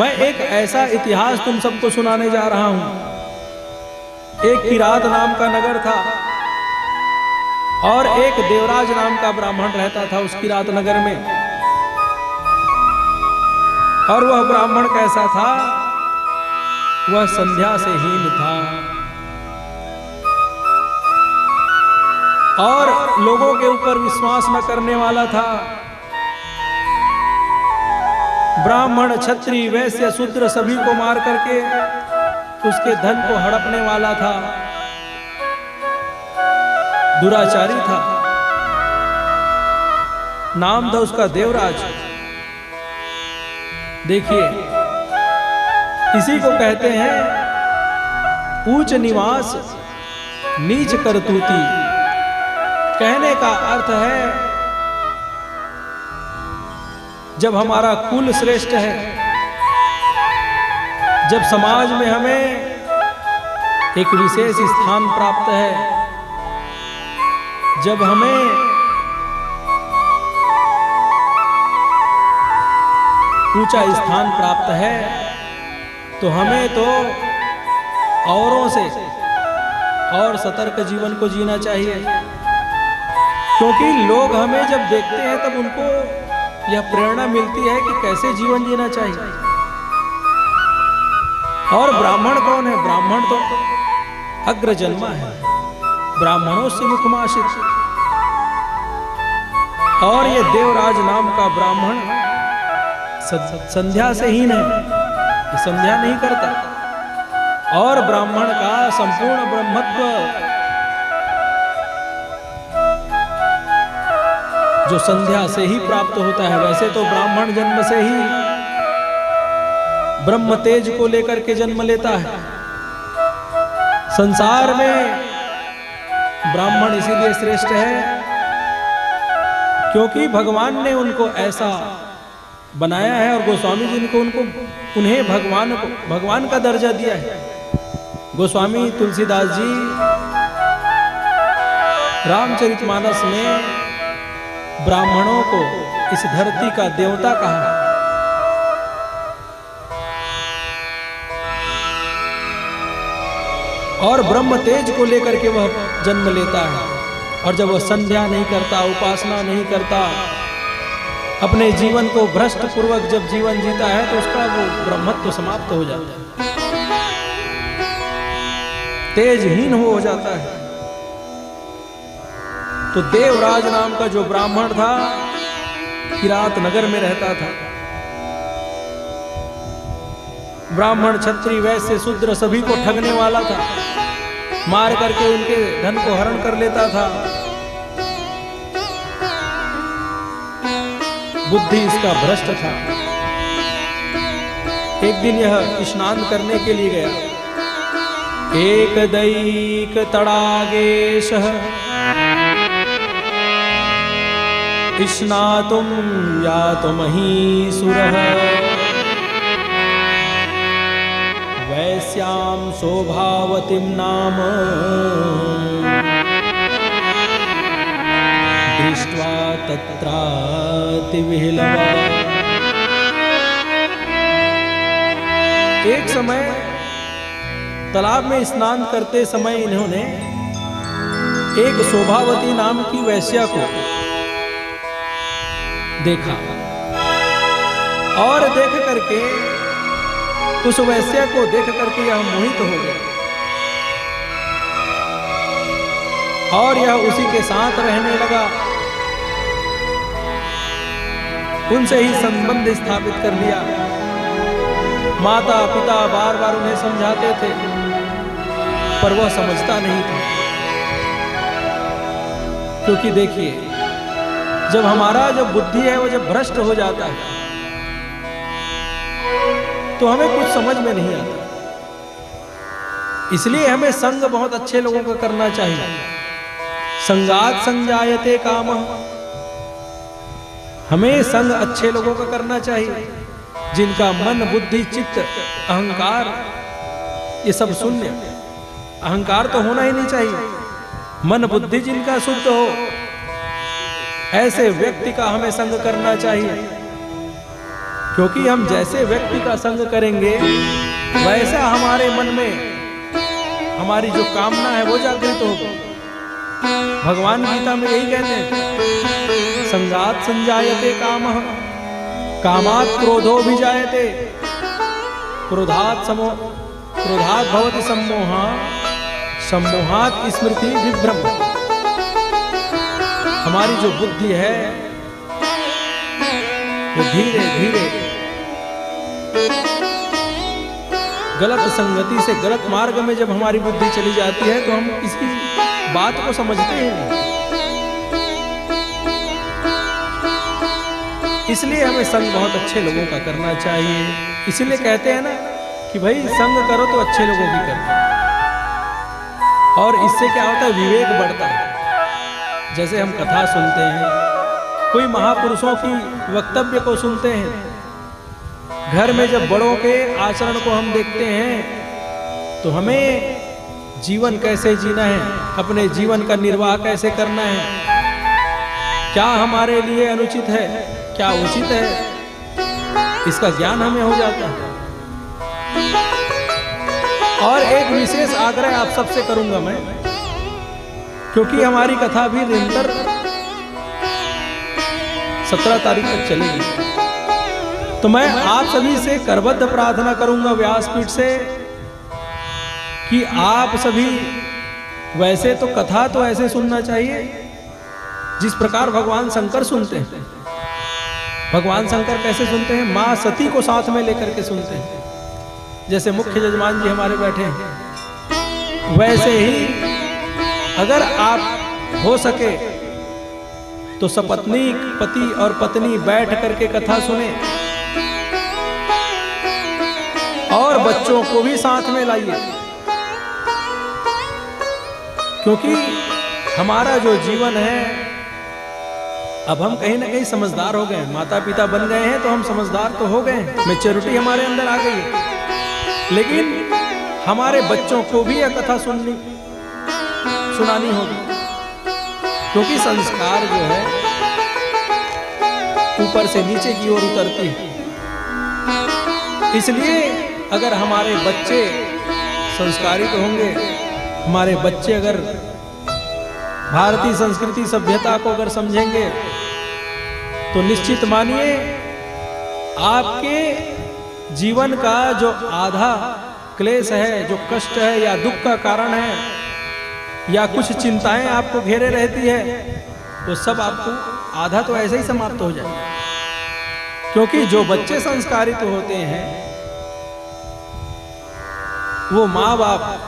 [SPEAKER 1] मैं एक ऐसा इतिहास तुम सबको सुनाने जा रहा हूं। एक किरात नाम का नगर था और एक देवराज नाम का ब्राह्मण रहता था उस किरात नगर में। और वह ब्राह्मण कैसा था? वह संध्या से हीन था और लोगों के ऊपर विश्वास न करने वाला था। ब्राह्मण, क्षत्रिय, वैश्य, शूद्र सभी को मार करके उसके धन को हड़पने वाला था, दुराचारी था। नाम था उसका देवराज। देखिए, इसी को कहते हैं ऊंच निवास नीच करतूती। कहने का अर्थ है जब हमारा कुल श्रेष्ठ है, जब समाज में हमें एक विशेष स्थान प्राप्त है, जब हमें ऊंचा स्थान प्राप्त है, तो हमें तो औरों से और सतर्क जीवन को जीना चाहिए। क्योंकि लोग हमें जब देखते हैं तब उनको यह प्रेरणा मिलती है कि कैसे जीवन जीना चाहिए। और ब्राह्मण कौन है? ब्राह्मण तो अग्रजन्मा है, ब्राह्मणों से मुखमाशित। और ये देवराज नाम का ब्राह्मण संध्या से हीन है, संध्या नहीं करता। और ब्राह्मण का संपूर्ण ब्रह्मत्व जो संध्या से ही प्राप्त होता है। वैसे तो ब्राह्मण जन्म से ही ब्रह्म तेज को लेकर के जन्म लेता है। संसार में ब्राह्मण इसीलिए श्रेष्ठ है क्योंकि भगवान ने उनको ऐसा बनाया है और गोस्वामी जी ने उन्हें भगवान का दर्जा दिया है। गोस्वामी तुलसीदास जी रामचरितमानस में ब्राह्मणों को इस धरती का देवता कहा। और ब्रह्म तेज को लेकर के वह जन्म लेता है। और जब वह संध्या नहीं करता, उपासना नहीं करता, अपने जीवन को भ्रष्ट पूर्वक जब जीवन जीता है तो उसका वो ब्रह्मत्व समाप्त हो जाता है, तेजहीन हो जाता है। तो देवराज नाम का जो ब्राह्मण था किरात नगर में रहता था। ब्राह्मण, क्षत्रिय, वैश्य, शूद्र सभी को ठगने वाला था, मार करके उनके धन को हरण कर लेता था। बुद्धि इसका भ्रष्ट था। एक दिन यह स्नान करने के लिए गया। एक दैक तड़ागेशः स्नातुं यातुमहीसुरः वैश्यां शोभावतीं नाम दृष्ट्वा तत्रातिविह्वलः। एक समय तालाब में स्नान करते समय इन्होंने एक शोभावती नाम की वैश्या को देखा और देख करके उस वैश्या को देख करके यह मोहित हो गया और यह उसी के साथ रहने लगा। उनसे ही संबंध स्थापित कर लिया। माता पिता बार बार उन्हें समझाते थे पर वह समझता नहीं था, क्योंकि देखिए जब हमारा जो बुद्धि है वो जब भ्रष्ट हो जाता है तो हमें कुछ समझ में नहीं आता। इसलिए हमें संग बहुत अच्छे लोगों का करना चाहिए। संगात संजायते कामः, हमें संग अच्छे लोगों का करना चाहिए जिनका मन बुद्धि चित्त अहंकार ये सब शून्य। अहंकार तो होना ही नहीं चाहिए। मन बुद्धि जिनका शुद्ध हो ऐसे व्यक्ति का हमें संग करना चाहिए, क्योंकि हम जैसे व्यक्ति का संग करेंगे वैसा हमारे मन में हमारी जो कामना है वो जागृत होगी। भगवान गीता में यही कहते हैं, संगात संजायते कामः कामात् क्रोधोऽभिजायते क्रोधात् भवति सम्मोहः सम्मोहात् स्मृति विभ्रम। हमारी जो बुद्धि है वो धीरे धीरे गलत संगति से गलत मार्ग में जब हमारी बुद्धि चली जाती है तो हम इसकी बात को समझते ही नहीं। इसलिए हमें संग बहुत अच्छे लोगों का करना चाहिए। इसीलिए कहते हैं ना कि भाई संग करो तो अच्छे लोगों की करो, और इससे क्या होता है विवेक बढ़ता है। जैसे हम कथा सुनते हैं, कोई महापुरुषों की वक्तव्य को सुनते हैं, घर में जब बड़ों के आचरण को हम देखते हैं तो हमें जीवन कैसे जीना है, अपने जीवन का निर्वाह कैसे करना है, क्या हमारे लिए अनुचित है क्या उचित है, इसका ज्ञान हमें हो जाता है। और एक विशेष आग्रह आप सबसे करूंगा मैं, क्योंकि हमारी कथा भी निरंतर 17 तारीख तक चलेगी, तो मैं आप सभी से करबद्ध प्रार्थना करूंगा व्यासपीठ से कि आप सभी वैसे तो कथा तो ऐसे सुनना चाहिए जिस प्रकार भगवान शंकर सुनते हैं। भगवान शंकर कैसे सुनते हैं? मां सती को साथ में लेकर के सुनते हैं। जैसे मुख्य जजमान जी हमारे बैठे हैं, वैसे ही अगर आप हो सके तो सपत्नीक पति और पत्नी बैठ करके कथा सुने और बच्चों को भी साथ में लाइए, क्योंकि हमारा जो जीवन है अब हम कहीं ना कहीं समझदार हो गए, माता पिता बन गए हैं तो हम समझदार तो हो गए, मैच्योरिटी हमारे अंदर आ गई है, लेकिन हमारे बच्चों को भी यह कथा सुनानी होगी, क्योंकि संस्कार जो है ऊपर से नीचे की ओर उतरती है। इसलिए अगर हमारे बच्चे संस्कारित होंगे, हमारे बच्चे अगर भारतीय संस्कृति सभ्यता को अगर समझेंगे तो निश्चित मानिए आपके जीवन का जो आधा क्लेश है, जो कष्ट है या दुख का कारण है या कुछ चिंताएं आपको घेरे रहती है, वो सब आपको आधा तो ऐसे ही समाप्त हो जाए। क्योंकि जो बच्चे संस्कारित होते हैं वो माँ बाप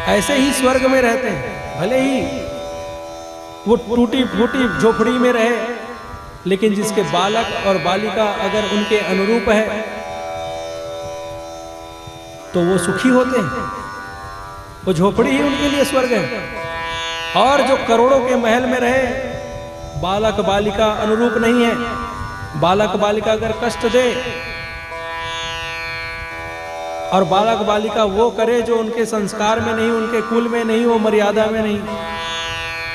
[SPEAKER 1] ऐसे ही स्वर्ग में रहते हैं, भले ही वो टूटी फूटी झोपड़ी में रहे, लेकिन जिसके बालक और बालिका अगर उनके अनुरूप है तो वो सुखी होते हैं। वो झोपड़ी ही उनके लिए स्वर्ग है। और जो करोड़ों के महल में रहे, बालक बालिका अनुरूप नहीं है, बालक बालिका अगर कष्ट दे और बालक बालिका वो करे जो उनके संस्कार में नहीं, उनके कुल में नहीं, वो मर्यादा में नहीं,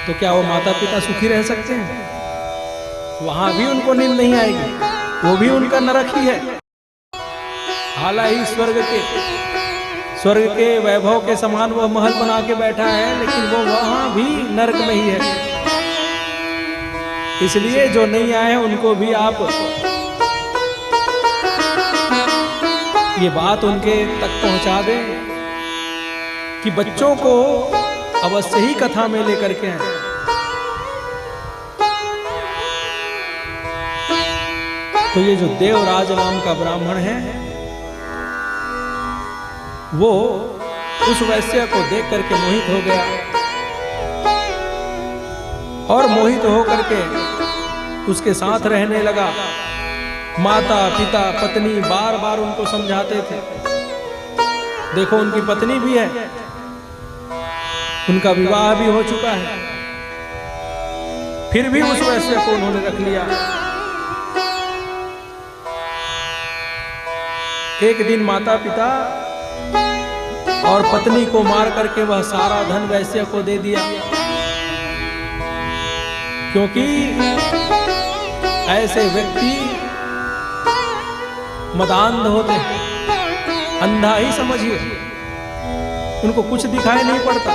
[SPEAKER 1] तो क्या वो माता पिता सुखी रह सकते हैं? वहां भी उनको नींद नहीं आएगी, वो भी उनका नरक ही है। भला ही स्वर्ग के वैभव के समान वह महल बना के बैठा है, लेकिन वो वहां भी नरक में ही है। इसलिए जो नहीं आए हैं उनको भी आप ये बात उनके तक पहुंचा दें कि बच्चों को अवश्य ही कथा में लेकर के आए। तो ये जो देवराज नाम का ब्राह्मण है, वो उस वैश्य को देख करके मोहित हो गया और मोहित होकर के उसके साथ रहने लगा। माता पिता पत्नी बार बार उनको समझाते थे। देखो उनकी पत्नी भी है, उनका विवाह भी हो चुका है, फिर भी उस वैश्य को उन्होंने रख लिया। एक दिन माता पिता और पत्नी को मार करके वह सारा धन वैश्य को दे दिया, क्योंकि ऐसे व्यक्ति मदांध होते हैं, अंधा ही समझिए, उनको कुछ दिखाई नहीं पड़ता।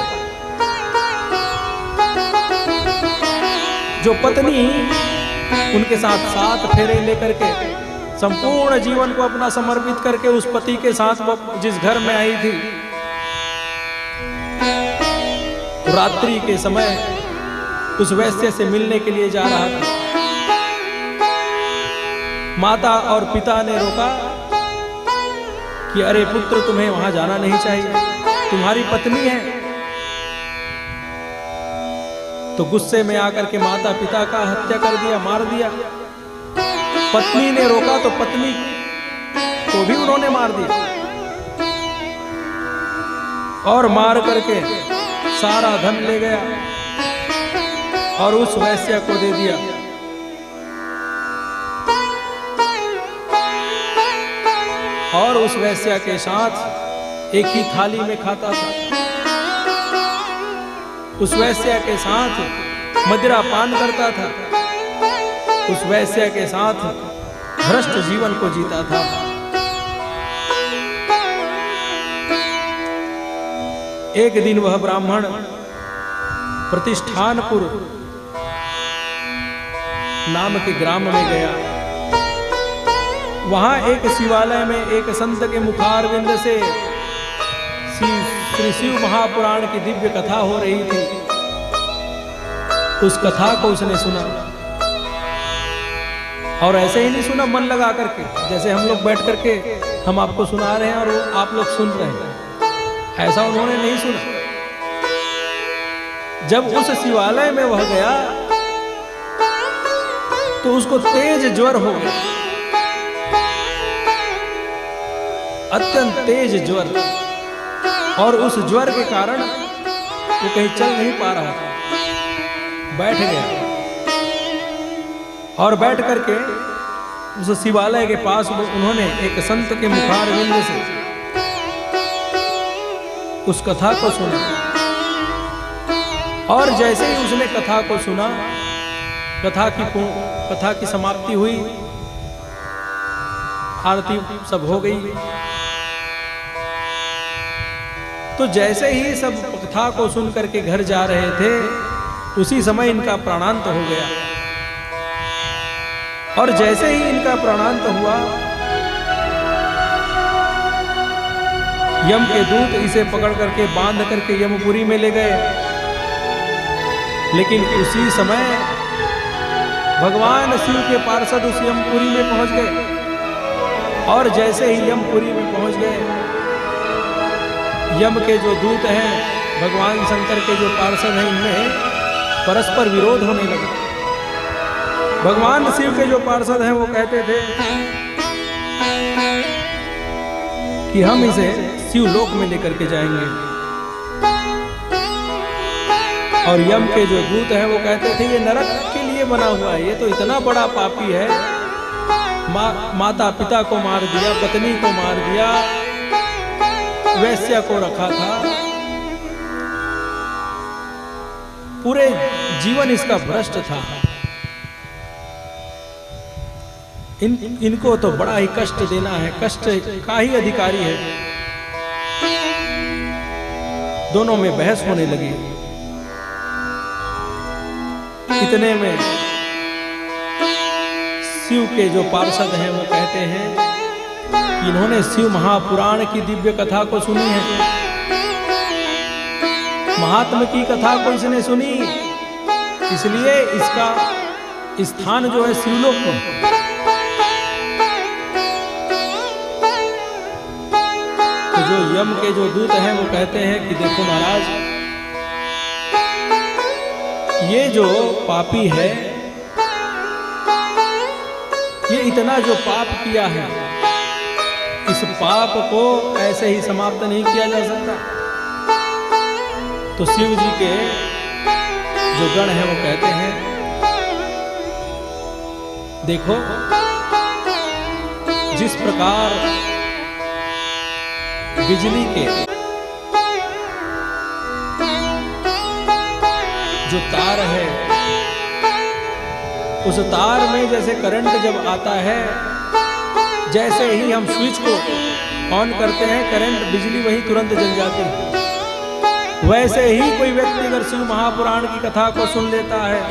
[SPEAKER 1] जो पत्नी उनके साथ 7 फेरे लेकर के संपूर्ण जीवन को अपना समर्पित करके उस पति के साथ वो जिस घर में आई थी, रात्रि के समय उस वैश्य से मिलने के लिए जा रहा था। माता और पिता ने रोका कि अरे पुत्र, तुम्हें वहां जाना नहीं चाहिए, तुम्हारी पत्नी है। तो गुस्से में आकर के माता पिता का हत्या कर दिया, मार दिया। पत्नी ने रोका तो पत्नी को भी उन्होंने मार दिया और मार करके सारा धन ले गया और उस वैश्य को दे दिया। और उस वैश्य के साथ एक ही थाली में खाता था। उस वैश्य के साथ मदिरा पान करता था। उस वैश्य के साथ भ्रष्ट जीवन को जीता था। एक दिन वह ब्राह्मण प्रतिष्ठानपुर नाम के ग्राम में गया। वहां एक शिवालय में एक संत के मुखारविंद से श्री शिव महापुराण की दिव्य कथा हो रही थी। उस कथा को उसने सुना और ऐसे ही नहीं सुना मन लगा करके, जैसे हम लोग बैठ करके हम आपको सुना रहे हैं और आप लोग सुन रहे हैं, ऐसा उन्होंने नहीं सुना। जब उस शिवालय में वह गया तो उसको तेज ज्वर हो गया, अत्यंत तेज ज्वर, और उस ज्वर के कारण वो कहीं चल नहीं पा रहा था। बैठ गया और बैठ करके उस शिवालय के पास उन्होंने एक संत के मुखारविंद से उस कथा को सुना। और जैसे ही उसने कथा को सुना, कथा की समाप्ति हुई, आरती सब हो गई। तो जैसे ही सब कथा को सुन करके घर जा रहे थे, उसी समय इनका प्राणांत हो गया। और जैसे ही इनका प्राणांत हुआ, यम के दूत इसे पकड़ करके बांध करके यमपुरी में ले गए। लेकिन उसी समय भगवान शिव के पार्षद उस यमपुरी में पहुंच गए। और जैसे ही यमपुरी में पहुंच गए, यम के जो दूत हैं, भगवान शंकर के जो पार्षद हैं, इनमें परस्पर विरोध होने लगा। भगवान शिव के जो पार्षद हैं वो कहते थे कि हम इसे शिवलोक में लेकर के जाएंगे, और यम के जो दूत हैं वो कहते थे ये नरक के लिए बना हुआ है, ये तो इतना बड़ा पापी है, माता पिता को मार दिया, पत्नी को मार दिया, वैश्य को रखा था, पूरे जीवन इसका भ्रष्ट था। इनको तो बड़ा ही कष्ट देना है, कष्ट का ही अधिकारी है। दोनों में बहस होने लगी। इतने में शिव के जो पार्षद हैं वो कहते हैं इन्होंने शिव महापुराण की दिव्य कथा को सुनी है, महात्मा की कथा को इसने सुनी, इसलिए इसका स्थान जो है शिवलोक में। तो जो यम के जो दूत हैं वो कहते हैं कि देखो महाराज, ये जो पापी है, ये इतना जो पाप किया है, इस पाप को ऐसे ही समाप्त नहीं किया जा सकता। तो शिव जी के जो गण हैं वो कहते हैं देखो, जिस प्रकार बिजली के जो तार है, उस तार में जैसे करंट जब आता है, जैसे ही हम स्विच को ऑन करते हैं, करंट बिजली वहीं तुरंत जल जाती है। वैसे ही कोई व्यक्ति अगर शिव महापुराण की कथा को सुन लेता है,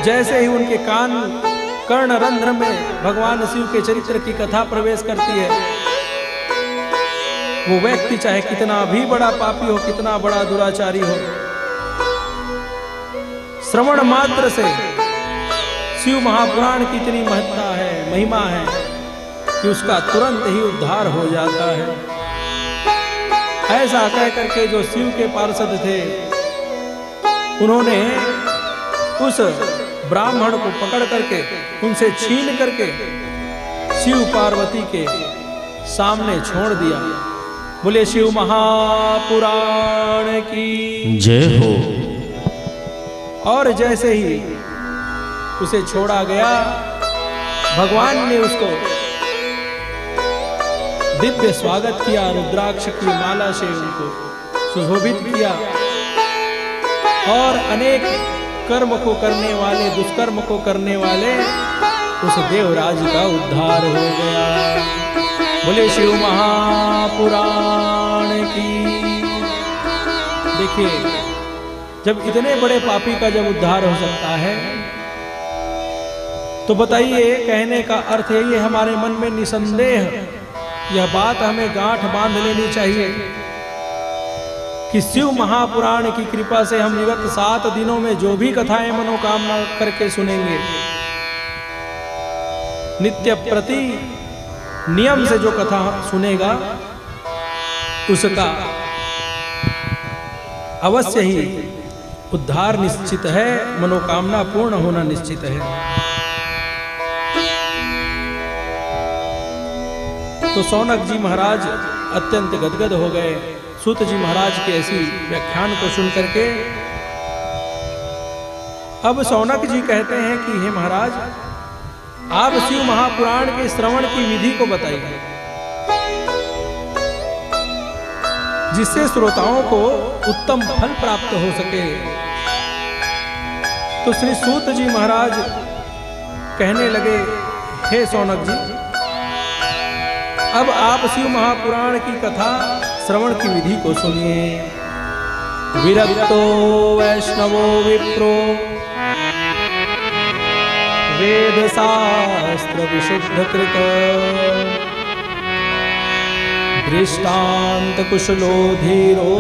[SPEAKER 1] जैसे ही उनके कान कर्ण रंध्र में भगवान शिव के चरित्र की कथा प्रवेश करती है, वो व्यक्ति चाहे कितना भी बड़ा पापी हो, कितना बड़ा दुराचारी हो, श्रवण मात्र से शिव महापुराण की इतनी महत्ता है, महिमा है कि उसका तुरंत ही उद्धार हो जाता है। ऐसा कह करके जो शिव के पार्षद थे, उन्होंने उस ब्राह्मण को पकड़ करके, उनसे छीन करके शिव पार्वती के सामने छोड़ दिया। बोले शिव महापुराण की
[SPEAKER 2] जय हो।
[SPEAKER 1] और जैसे ही उसे छोड़ा गया, भगवान ने उसको दिव्य स्वागत किया, रुद्राक्ष की माला से उनको सुशोभित किया, और अनेक कर्म को करने वाले, दुष्कर्म को करने वाले उस देवराज का उद्धार हो गया। बोले शिव महापुराण की। देखिए, जब इतने बड़े पापी का जब उद्धार हो सकता है, तो बताइए, कहने का अर्थ है ये हमारे मन में निसंदेह यह बात हमें गांठ बांध लेनी चाहिए कि शिव महापुराण की कृपा से हम विगत 7 दिनों में जो भी कथाएं मनोकामना करके सुनेंगे, नित्य प्रति नियम से जो कथा सुनेगा, उसका अवश्य ही उद्धार निश्चित है, मनोकामना पूर्ण होना निश्चित है। तो सौनक जी महाराज अत्यंत गदगद हो गए सूत जी महाराज के ऐसी व्याख्यान को सुन करके। अब सौनक जी कहते हैं कि हे महाराज, आप शिव महापुराण के श्रवण की विधि को बताइए, जिससे श्रोताओं को उत्तम फल प्राप्त हो सके। तो श्री सूत जी महाराज कहने लगे, हे सौनक जी, अब आप शिव महापुराण की कथा श्रवण की विधि को सुनिए। विरक्तो वैष्णवो विप्रो वेद शास्त्र विशुद्ध कृत दृष्टांत कुशलो धीरो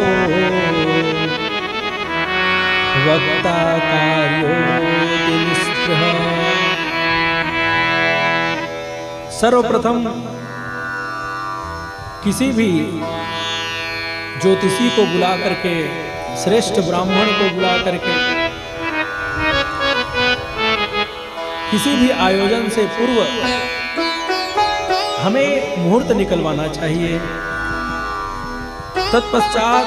[SPEAKER 1] वक्ता कार्यो निष्प्रह। सर्वप्रथम किसी भी ज्योतिषी को बुला करके, श्रेष्ठ ब्राह्मण को बुला करके, किसी भी आयोजन से पूर्व हमें मुहूर्त निकलवाना चाहिए। तत्पश्चात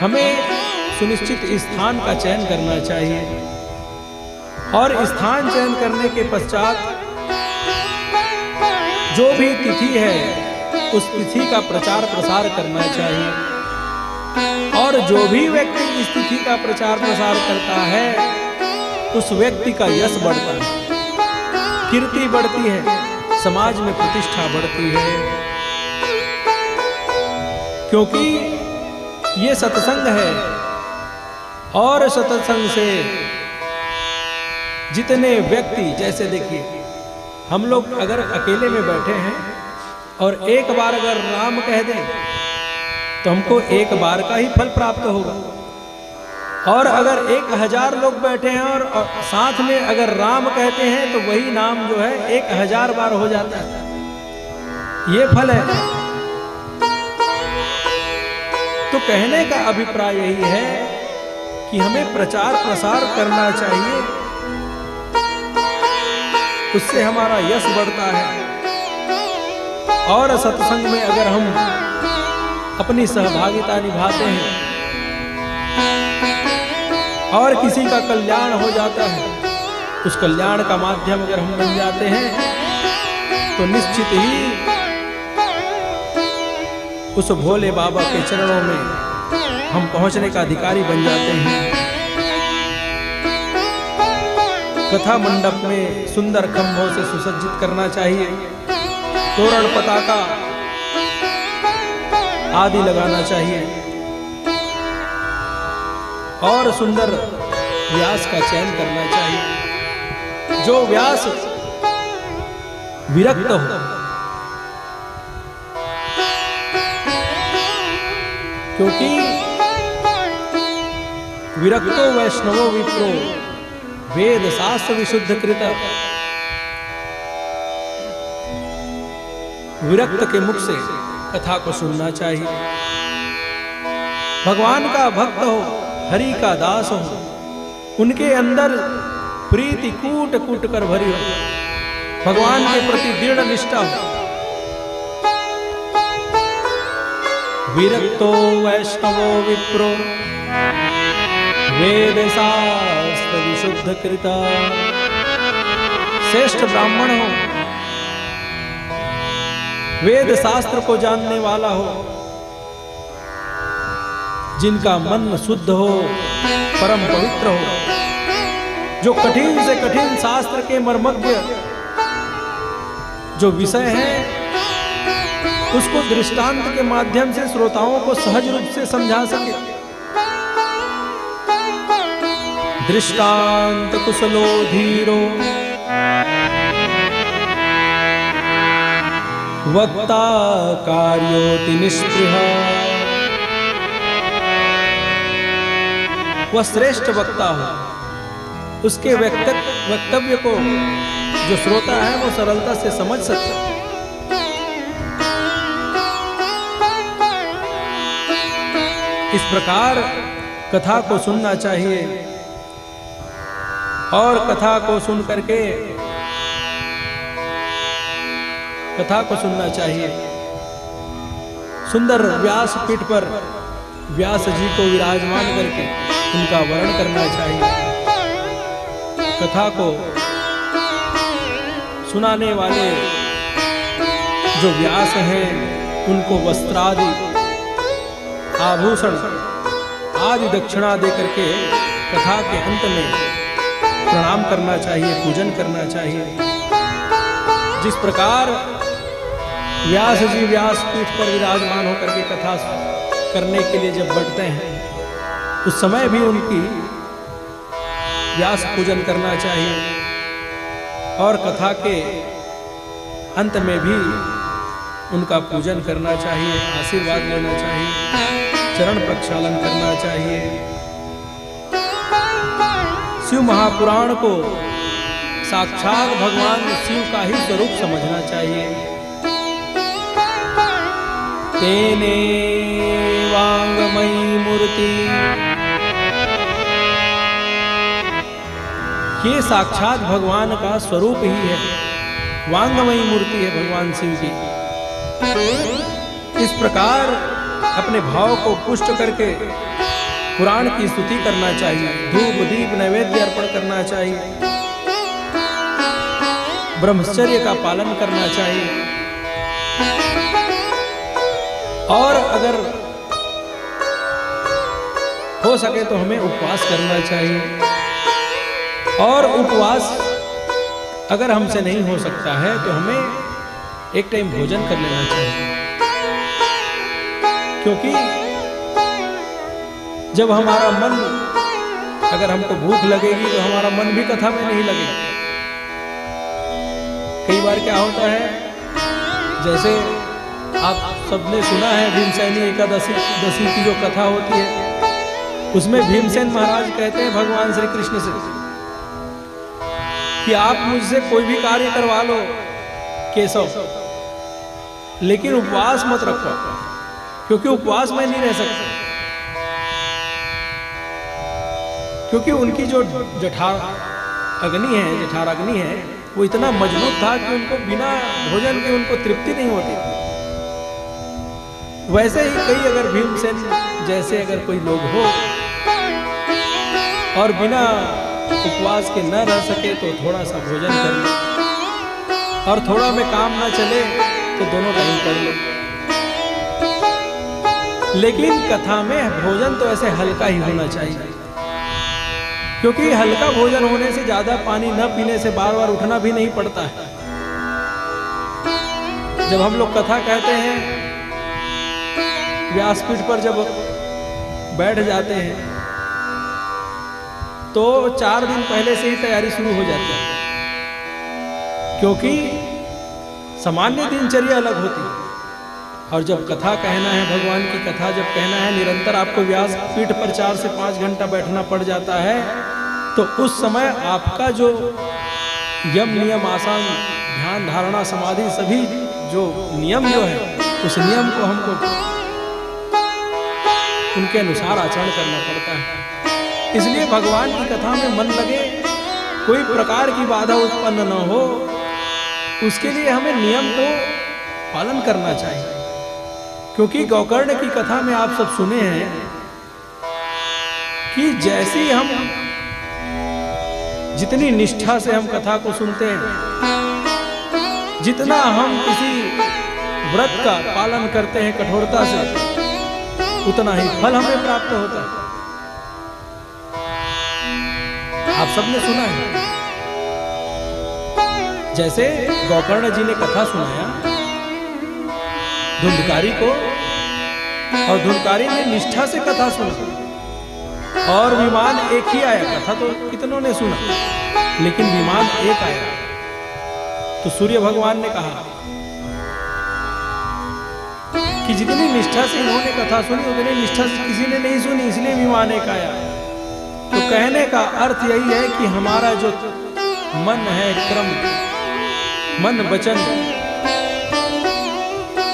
[SPEAKER 1] हमें सुनिश्चित स्थान का चयन करना चाहिए, और स्थान चयन करने के पश्चात जो भी तिथि है उस तिथि का प्रचार प्रसार करना चाहिए, और जो भी व्यक्ति इस तिथि का प्रचार प्रसार करता है उस व्यक्ति का यश बढ़ता है। कीर्ति बढ़ती है, समाज में प्रतिष्ठा बढ़ती है। क्योंकि ये सत्संग है और सत्संग से जितने व्यक्ति, जैसे देखिए हम लोग अगर अकेले में बैठे हैं और एक बार अगर राम कह दें तो हमको एक बार का ही फल प्राप्त होगा, और अगर 1000 लोग बैठे हैं और साथ में अगर राम कहते हैं तो वही नाम जो है 1000 बार हो जाता है। ये फल है। तो कहने का अभिप्राय यही है कि हमें प्रचार प्रसार करना चाहिए, उससे हमारा यश बढ़ता है। और सत्संग में अगर हम अपनी सहभागिता निभाते हैं और किसी का कल्याण हो जाता है, उस कल्याण का माध्यम अगर हम बन जाते हैं तो निश्चित ही उस भोले बाबा के चरणों में हम पहुंचने का अधिकारी बन जाते हैं। कथा मंडप में सुंदर खंभों से सुसज्जित करना चाहिए, तोरण पताका आदि लगाना चाहिए और सुंदर व्यास का चयन करना चाहिए, जो व्यास विरक्त हो। क्योंकि विरक्तो वैष्णवो विप्रो वेद शास्त्र विशुद्ध कृत। विरक्त के मुख से कथा को सुनना चाहिए। भगवान का भक्त हो, हरि का दास हो, उनके अंदर प्रीति कूट कूट कर भरी हो, भगवान के प्रति दृढ़ निष्ठा हो। विरक्तो वैष्णवो विप्रो वेद शास्त्र विशुद्ध कृता। श्रेष्ठ ब्राह्मण हो, वेद शास्त्र को जानने वाला हो, जिनका मन शुद्ध हो, परम पवित्र हो, जो कठिन से कठिन शास्त्र के मर्मज्ञ जो विषय है उसको दृष्टांत के माध्यम से श्रोताओं को सहज रूप से समझा सके। दृष्टांत कुशलो धीरो वक्ता कार्योति निष्पृह। वह श्रेष्ठ वक्ता हो, उसके वक्तव्य को जो श्रोता है वो सरलता से समझ सकता है। इस प्रकार कथा को सुनना चाहिए और कथा को सुन करके कथा को सुनना चाहिए। सुंदर व्यास पीठ पर व्यास जी को विराजमान करके उनका वर्ण करना चाहिए। कथा को सुनाने वाले जो व्यास हैं उनको वस्त्रादि आभूषण आदि दक्षिणा दे करके कथा के अंत में प्रणाम करना चाहिए, पूजन करना चाहिए। जिस प्रकार व्यास जी व्यास पीठ पर विराजमान होकर के कथा करने के लिए जब बैठते हैं उस समय भी उनकी व्यास पूजन करना चाहिए और कथा के अंत में भी उनका पूजन करना चाहिए, आशीर्वाद लेना चाहिए, चरण प्रक्षालन करना चाहिए। शिव महापुराण को साक्षात भगवान शिव का ही स्वरूप समझना चाहिए। तेने वांगमयी मूर्ति, ये साक्षात भगवान का स्वरूप ही है, वांगमयी मूर्ति है भगवान शिव की। इस प्रकार अपने भाव को पुष्ट करके पुराण की स्तुति करना चाहिए, धूप दीप नैवेद्य अर्पण करना चाहिए, ब्रह्मचर्य का पालन करना चाहिए और अगर हो सके तो हमें उपवास करना चाहिए। और उपवास अगर हमसे नहीं हो सकता है तो हमें एक टाइम भोजन कर लेना चाहिए, क्योंकि जब हमारा मन, अगर हमको भूख लगेगी तो हमारा मन भी कथा में नहीं लगेगा। कई बार क्या होता है, जैसे आप सबने सुना है भीमसेनी एकादशी की जो कथा होती है, उसमें भीमसेन महाराज कहते हैं भगवान श्री कृष्ण से कि आप मुझसे कोई भी कार्य करवा लो केशव, लेकिन उपवास मत रखो, क्योंकि उपवास में नहीं रह सकते। क्योंकि उनकी जो जठाराग्नि है वो इतना मजबूत था कि उनको बिना भोजन के उनको तृप्ति नहीं होती। वैसे ही कई अगर भीमसेन जैसे अगर कोई लोग हो और बिना उपवास के न रह सके तो थोड़ा सा भोजन कर ले, और थोड़ा में काम न चले तो दोनों टाइम कर ले। लेकिन कथा में भोजन तो ऐसे हल्का ही होना चाहिए, क्योंकि हल्का भोजन होने से ज्यादा पानी न पीने से बार बार उठना भी नहीं पड़ता है। जब हम लोग कथा कहते हैं, व्यासपीठ पर जब बैठ जाते हैं तो 4 दिन पहले से ही तैयारी शुरू हो जाती है, क्योंकि सामान्य दिनचर्या अलग होती है। और जब कथा कहना है, भगवान की कथा जब कहना है, निरंतर आपको व्यासपीठ पर 4 से 5 घंटा बैठना पड़ जाता है, तो उस समय आपका जो यम नियम आसन ध्यान धारणा समाधि सभी जो नियम जो है, उस नियम को हमको उनके अनुसार आचरण करना पड़ता है। इसलिए भगवान की कथा में मन लगे, कोई प्रकार की बाधा उत्पन्न न हो, उसके लिए हमें नियम को पालन करना चाहिए। क्योंकि गोकर्ण की कथा में आप सब सुने हैं कि जैसी हम जितनी निष्ठा से हम कथा को सुनते हैं, जितना हम किसी व्रत का पालन करते हैं कठोरता से, उतना ही फल हमें प्राप्त होता है। आप सबने सुना है, जैसे गोकर्ण जी ने कथा सुनाया धुंधकारी को, और धुंधकारी ने निष्ठा से कथा सुनी, और विमान एक ही आया। कथा तो कितनों ने सुना, लेकिन विमान एक आया। तो सूर्य भगवान ने कहा कि जितनी निष्ठा से इन्होंने कथा सुनी, उतनी निष्ठा से किसी ने नहीं सुनी, इसलिए विमान एक आया। तो कहने का अर्थ यही है कि हमारा जो मन है, क्रम, मन वचन,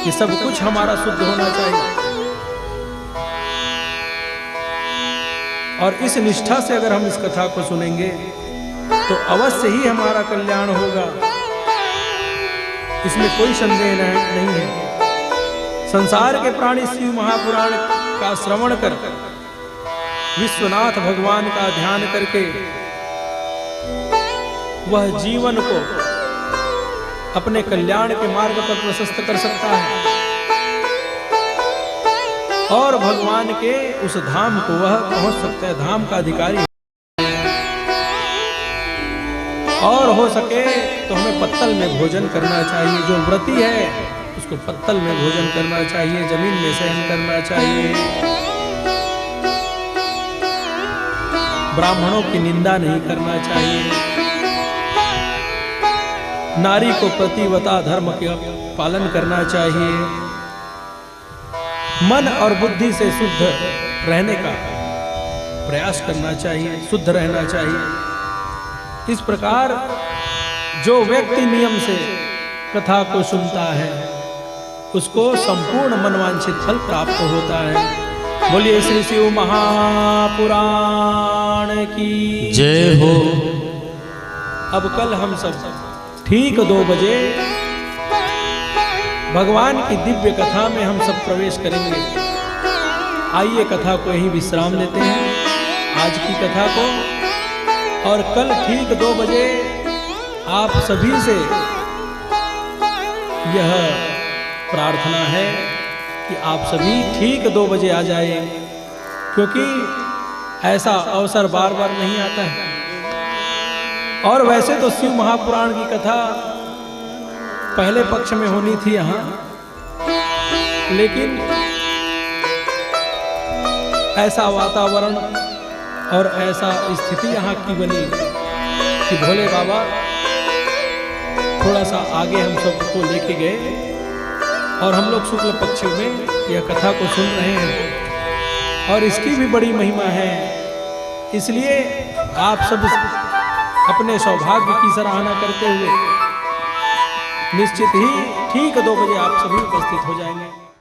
[SPEAKER 1] ये सब कुछ हमारा शुद्ध होना चाहिए। और इस निष्ठा से अगर हम इस कथा को सुनेंगे तो अवश्य ही हमारा कल्याण होगा, इसमें कोई संदेह नहीं है। संसार के प्राणी शिव महापुराण का श्रवण कर, विश्वनाथ भगवान का ध्यान करके वह जीवन को अपने कल्याण के मार्ग पर प्रशस्त कर सकता है, और भगवान के उस धाम को वह पहुंच सकता है, धाम का अधिकारी। और हो सके तो हमें पत्तल में भोजन करना चाहिए। जो व्रती है उसको पत्तल में भोजन करना चाहिए, जमीन में शयन करना चाहिए, ब्राह्मणों की निंदा नहीं करना चाहिए, नारी को पतिव्रता धर्म का पालन करना चाहिए, मन और बुद्धि से शुद्ध रहने का प्रयास करना चाहिए, शुद्ध रहना चाहिए। इस प्रकार जो व्यक्ति नियम से कथा को सुनता है उसको संपूर्ण मनवांछित फल प्राप्त होता है। बोलिए श्री शिव महापुराण की
[SPEAKER 2] जय हो।
[SPEAKER 1] अब कल हम सब ठीक 2 बजे भगवान की दिव्य कथा में हम सब प्रवेश करेंगे। आइए कथा को यहीं विश्राम देते हैं, आज की कथा को, और कल ठीक 2 बजे आप सभी से यह प्रार्थना है कि आप सभी ठीक 2 बजे आ जाए, क्योंकि ऐसा अवसर बार बार नहीं आता है। और वैसे तो शिव महापुराण की कथा पहले पक्ष में होनी थी यहाँ, लेकिन ऐसा वातावरण और ऐसा स्थिति यहाँ की बनी कि भोले बाबा थोड़ा सा आगे हम सबको लेके गए और हम लोग शुक्ल पक्ष में यह कथा को सुन रहे हैं और इसकी भी बड़ी महिमा है। इसलिए आप सब अपने सौभाग्य की सराहना करते हुए निश्चित ही ठीक 2 बजे आप सभी उपस्थित हो जाएंगे।